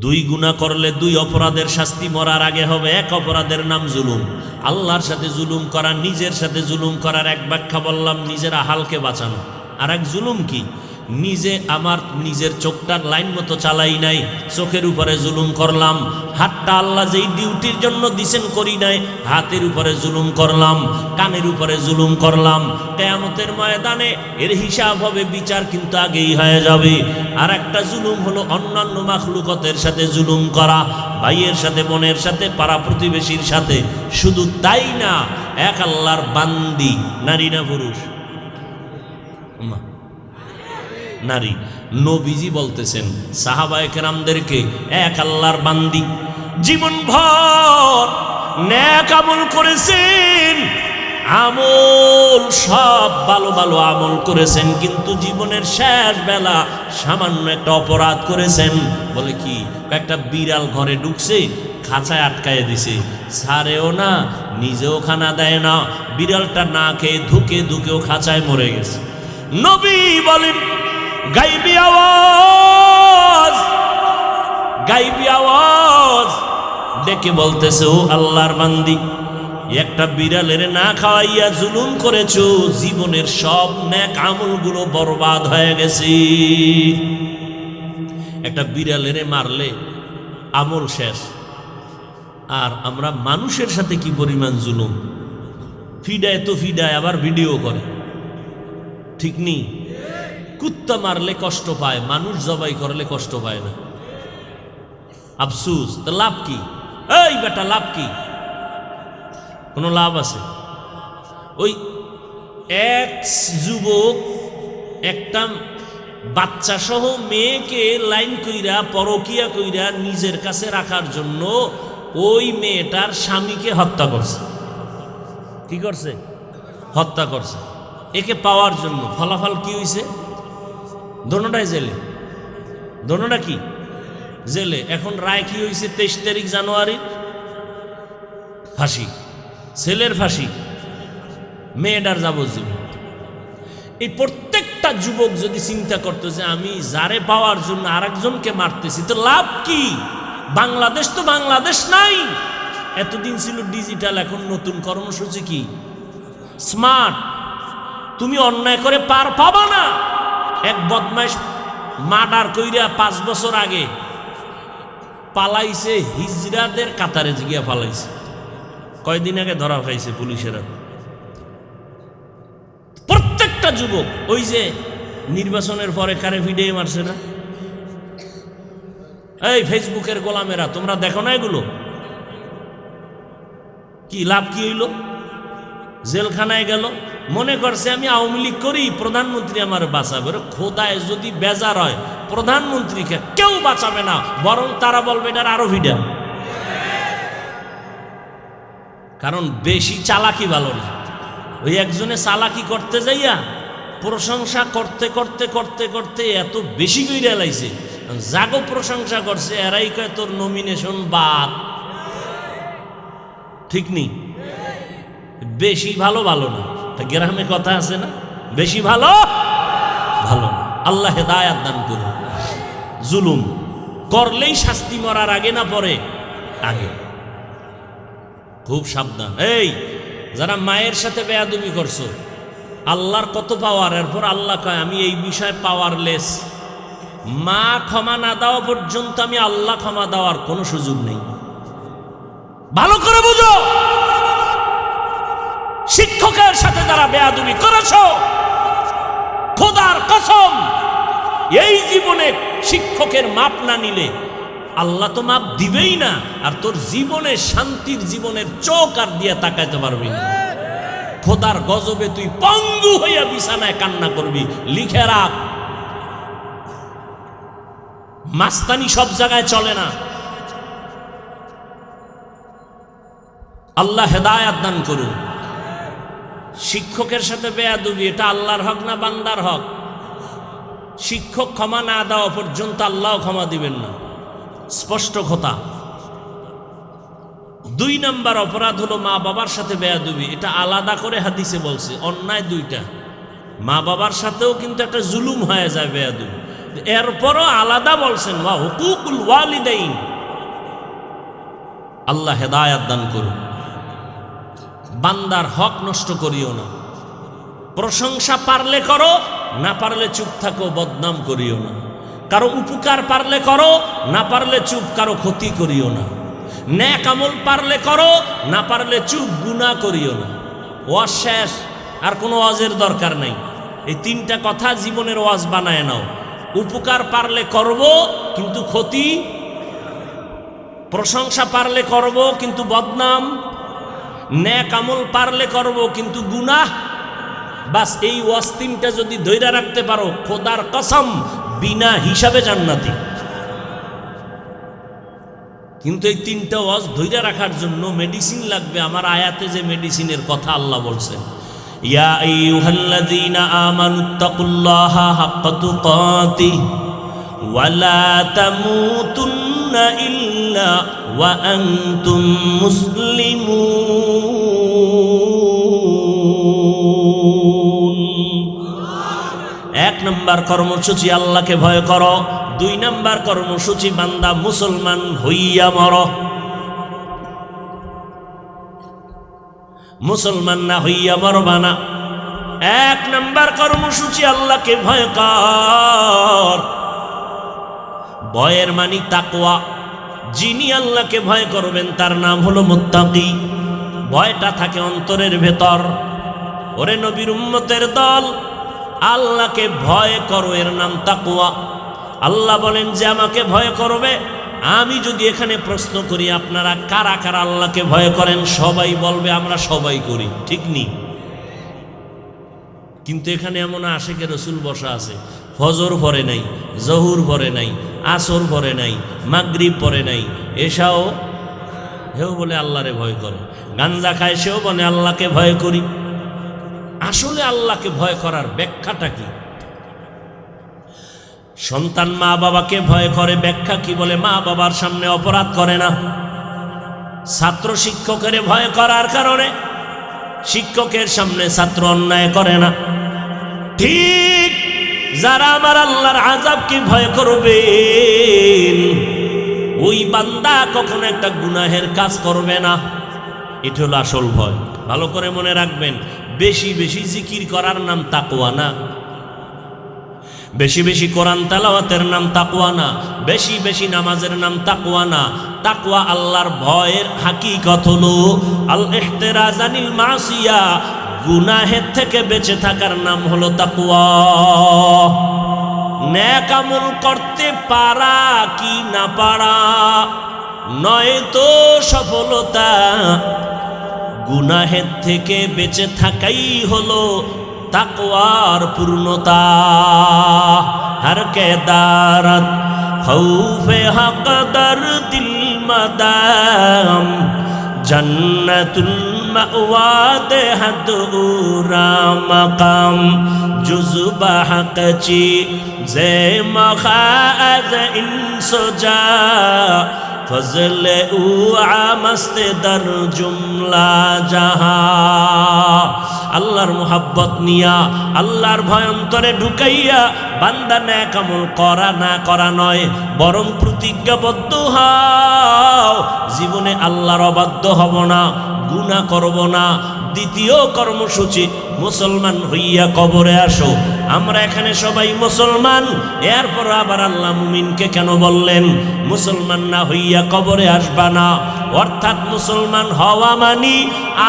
2 গুনাহ করলে 2 অপরাধের শাস্তি মরার আগে হবে। 1 অপরাধের নাম জুলুম। আল্লাহর সাথে জুলুম করা, নিজের সাথে জুলুম করার এক ব্যাখ্যা বললাম, নিজের হালকে বাঁচানো। আর এক জুলুম কি? নিজে আমার নিজের চোখটার লাইন মতো চালাই নাই, চোখের উপরে জুলুম করলাম। হাতটা আল্লাহ যেই ডিউটির জন্য দিছেন করি নাই, হাতের উপরে জুলুম করলাম, কানের উপরে জুলুম করলাম। কিয়ামতের ময়দানে এর হিসাব হবে, বিচার কিন্তু আগেই হয়ে যাবে। আর একটা জুলুম হলো অন্যান্য মাখলুকতের সাথে জুলুম করা, ভাইয়ের সাথে, বোনের সাথে, পাড়া প্রতিবেশীর সাথে। শুধু তাই না, এক আল্লাহর বান্দি, নারী না পুরুষ? নারী। নবীজি বলতেছেন সাহাবায়ে কেরামদেরকে, এক আল্লাহর বান্দি, জীবনভর নেক আমল করেছেন, আমল সব ভালো ভালো আমল করেছেন, কিন্তু জীবনের শেষ বেলা সামান্য একটা অপরাধ করেছেন। বলে কি? একটা বিড়াল ঘরে ঢুকছে, খাঁচায় আটকায় দিছে, ছাড়েও না, নিজেও খানা দেয় না, বিড়ালটা না খেয়ে ধুকে ধুকেও খাঁচায় মরে গেছে। নবী বলেন, গাইবি আওয়াজ, গাইবি আওয়াজ ডেকে বলতেছে, ও আল্লাহর বান্দি, একটা বিড়ালের না খাওয়াইয়া জুলুম করেছো, জীবনের সব নেক আমলগুলো বরবাদ হয়ে গেছে। একটা বিড়ালের মারলে আমল শেষ। আর আমরা মানুষের সাথে কি পরিমাণ জুলুম, ফিডায় তো ফিডায়, আবার ভিডিও করে, ঠিক নেই? কুত্তা মারলে কষ্ট পায়, মানুষ জবাই করলে কষ্ট পায় না। আফসুস। তো লাভ কি? এই বেটা, লাভ কি? কোনো লাভ আছে? ওই এক যুবক একটা বাচ্চা সহ মেয়েকে লাইন কইরা পরকিয়া কইরা নিজের কাছে রাখার জন্য ওই মেয়েটার স্বামীকে হত্যা করছে। কি করছে? হত্যা করছে। একে পাওয়ার জন্য ফলাফল কি হয়েছে? দোনোটাই জেলে। দোনোটা কি? জেলে। এখন রায় কি হয়েছে? 23 তারিখ জানুয়ারি ফাঁসি। ছেলের ফাঁসি, মেয়েটার যাবজ্জীবন। এই প্রত্যেকটা যুবক যদি চিন্তা করতো যে আমি যারে পাওয়ার জন্য আরেকজনকে মারতেছি, তো লাভ কি? বাংলাদেশ তো বাংলাদেশ নাই। এতদিন ছিল ডিজিটাল, এখন নতুন কর্মসূচি কি? স্মার্ট। তুমি অন্যায় করে পার পাবা না। এক বদমাইশ মার্ডার কইরা 5 বছর আগে পালাইছে, হিজড়াদের কাতারে গিয়া পালাইছে। কয়দিন আগে ধরা খাইছে পুলিশেরা। প্রত্যেকটা যুবক ওই যে নির্বাচনের পরে কারে ভিডিও মারছে না? এই ফেসবুকের গোলামেরা, তোমরা দেখো না এগুলো? কি লাভ কি হইল? জেলখানায় গেল, মনে করছে আমি আওয়ামী লীগ করি, প্রধানমন্ত্রী আমার বাঁচাবে। খোদায় যদি বেজার হয়, প্রধানমন্ত্রীকে কেউ বাঁচাবে না, বরং তারা বলবে এটার আরো ভিডা। কারণ বেশি চালাকি ভালো না। ওই একজনে চালাকি করতে যাইয়া প্রশংসা করতে করতে করতে করতে এত বেশি কইরা লাইছে, জাগো প্রশংসা করছে, এরাই কয় তোর নমিনেশন বাদ। ঠিক নেই? বেশি ভালো ভালো না। গ্রামে কথা আছে না, বেশি ভালো ভালো না। আল্লাহ হেদায়াত দান করুন। জুলুম করলেই শাস্তি মরার আগে না পরে? আগে। খুব সাবধান। এই যারা মায়ের সাথে বেয়াদবি করছো, আল্লাহর কত পাওয়ার, এরপর আল্লাহ কয় আমি এই বিষয়ে পাওয়ারলেস। মা ক্ষমা না দেওয়া পর্যন্ত আমি আল্লাহ ক্ষমা দেওয়ার কোনো সুযোগ নেই। ভালো করে বুঝো। শিক্ষকের সাথে যারা বেয়াদবি করেছো, খোদার কসম, এই জীবনে শিক্ষকের মাপ না নিলে আল্লাহ তো মাপ দিবেই না, আর তোর জীবনে শান্তির জীবনের চোখ আর দিয়ে তাকাইতে পারবি না। খোদার গজবে তুই পঙ্গু হইয়া বিছানায় কান্না করবি। লিখে রাখ, মাস্তানি সব জায়গায় চলে না। আল্লাহ হেদায়াত দান করুন। শিক্ষকের সাথে বেয়াদবি, এটা আল্লাহর হক না বান্দার হক? শিক্ষক ক্ষমা না দেওয়া পর্যন্ত আল্লাহ ক্ষমা দিবেন না, স্পষ্ট কথা। 2 নাম্বার অপরাধ হলো মা বাবার সাথে বেয়াদবি। এটা আলাদা করে হাদিসে বলছে, অন্যায় 2টা। মা বাবার সাথেও কিন্তু একটা জুলুম হয়ে যায় বেয়াদবি, এরপরও আলাদা বলছেন ওয়া হুকুকুল ওয়ালিদাইন। আল্লাহ হেদায়াত দান করুন। বান্দার হক নষ্ট করিও না। প্রশংসা পারলে করো, না পারলে চুপ থাকো, বদনাম করিও না। কারো উপকার পারলে করো, না পারলে চুপ, কারো ক্ষতি করিও না। নেক আমল পারলে করো, না পারলে চুপ, গুনাহ করিও না। ওয়াজ শেষ, আর কোনো ওয়াজের দরকার নাই। এই 3টা কথা জীবনের ওয়াজ বানায় নাও। উপকার পারলে করব, কিন্তু ক্ষতি। প্রশংসা পারলে করব, কিন্তু বদনাম। নেক আমল পারলে করব, কিন্তু গুনাহ। বাস এই ওয়াজ 3টা যদি ধইরা রাখতে পারো, খোদার কসম বিনা হিসাবে জান্নাতি। কিন্তু এই 3টা ওয়াজ ধইরা রাখার জন্য মেডিসিন লাগবে। আমার আয়াতে যে মেডিসিনের কথা আল্লাহ বলছেন, ইয়া আইয়ুহাল্লাযীনা আমানুত্তাকুল্লাহা হাক্কা তুকাতিহি ওয়া লা তামুতুন্না ইল্লা ওয়া আনতুম মুসলিমুন। 1 নাম্বার কর্মসূচি আল্লাহকে ভয় করো। 2 নাম্বার কর্মসূচি বান্দা মুসলমান হইয়া মরো। মুসলমান না হইয়া মরবা না। 1 নাম্বার কর্মসূচি আল্লাহকে ভয় কর। ভয়ের মানি তাকওয়া। যিনি আল্লাহকে ভয় করবেন তার নাম হলো মুত্তাকি। ভয়টা থাকে অন্তরের ভেতর। ওরে নবীর উম্মতের দল, আল্লাহকে ভয় করো, এর নাম তাকওয়া। আল্লাহ বলেন যে আমাকে ভয় করবে। আমি যদি এখানে প্রশ্ন করি আপনারা কারা কারা আল্লাহকে ভয় করেন, সবাই বলবে আমরা সবাই করি, ঠিক নেই? কিন্তু এখানে এমন আশেকে রসুল বসা আছে, ফজর পরে নাই, জহুর পরে নাই, আসর পরে নাই, মাগরিব পরে নাই, এশাও হেও বলে আল্লাহরে ভয় করে। গাঞ্জা খায় সেও বলে আল্লাহকে ভয় করি। আসলে আল্লাহকে ভয় করার ব্যাখ্যাটা কি? সন্তান মা বাবাকে ভয় করে, ব্যাখ্যা কি? বলে মা বাবার সামনে অপরাধ করে না। ছাত্র শিক্ষকের ভয় করার কারণে শিক্ষকের সামনে ছাত্র অন্যায় করে না। ঠিক যারা আমার আল্লাহর আযাবকে ভয় করবেন, ওই বান্দা কখনো একটা গুনাহের কাজ করবে না। এটা হলো আসল ভয়। ভালো করে মনে রাখবেন, বেশি বেশি জিকির করার নাম তাকওয়া না, বেশি বেশি কোরআন তেলাওয়াতের নাম তাকওয়া না, বেশি বেশি নামাজের নাম তাকওয়া না। তাকওয়া আল্লাহর ভয়ের হাকিকত হলো আল ইহতিরাজ আনিল মাসিয়া, গুনাহের থেকে বেঁচে থাকার নাম হলো তাকওয়া। নেক আমল করতে পারা কি না পারা নয় তো সফলতা, গুনাহের থেকে বেঁচে থাকাই হলো তাকওয়ার পূর্ণতা। হর কে দারত খৌফে হক দর দিল মাদাম, জন্নতুল মাওয়া দে হদ উরা মাকাম, জুজবা হক চি জে মখাজ ইনসুজা, ফজল উ আমস্তে দর জুমলা জাহা। আল্লাহর মুহাব্বত নিয়া, আল্লাহর ভয় অন্তরে ঢুকাইয়া বান্দা নেক আমল করা না করা নয়, বরং প্রতিজ্ঞাবদ্ধ হও জীবনে আল্লাহর অবাধ্য হব না, গুনাহ করব না। দ্বিতীয় কর্মসূচি, মুসলমান হইয়া কবরে আসো। আমরা এখানে সবাই মুসলমান, এরপর আবার আল্লাহ মুমিনকে কেন বললেন মুসলমান না হইয়া কবরে আসবা না? অর্থাৎ মুসলমান হওয়া মানি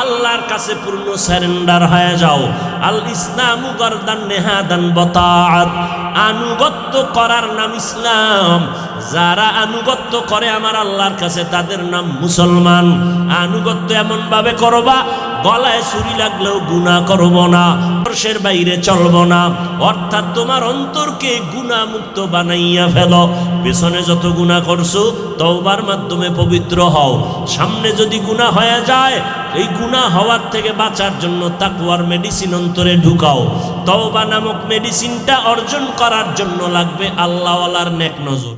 আল্লাহর কাছে পূর্ণ সারেন্ডার হয়ে যাও। আল ইসলামু গরদান নেহাদান বতাআত, আনুগত্য করার নাম ইসলাম। যারা আনুগত্য করে আমার আল্লাহর কাছে তাদের নাম মুসলমান। আনুগত্য এমন ভাবে করবা গলায় ছুরি লাগলেও গুনাহ করব না, আদর্শের বাইরে চলব না। অর্থাৎ তোমার অন্তরকে গুনাহ মুক্ত বানাইয়া ফেলো। পেছনে যত গুনাহ করছো তওবার মাধ্যমে পবিত্র হও। সামনে যদি গুনাহ হয়ে যায়, এই গুনাহ হওয়ার থেকে বাঁচার জন্য তাকওয়ার মেডিসিন অন্তরে ঢুকাও। তওবা নামক মেডিসিনটা অর্জন করার জন্য লাগবে আল্লাহওয়ালার নেক নজর।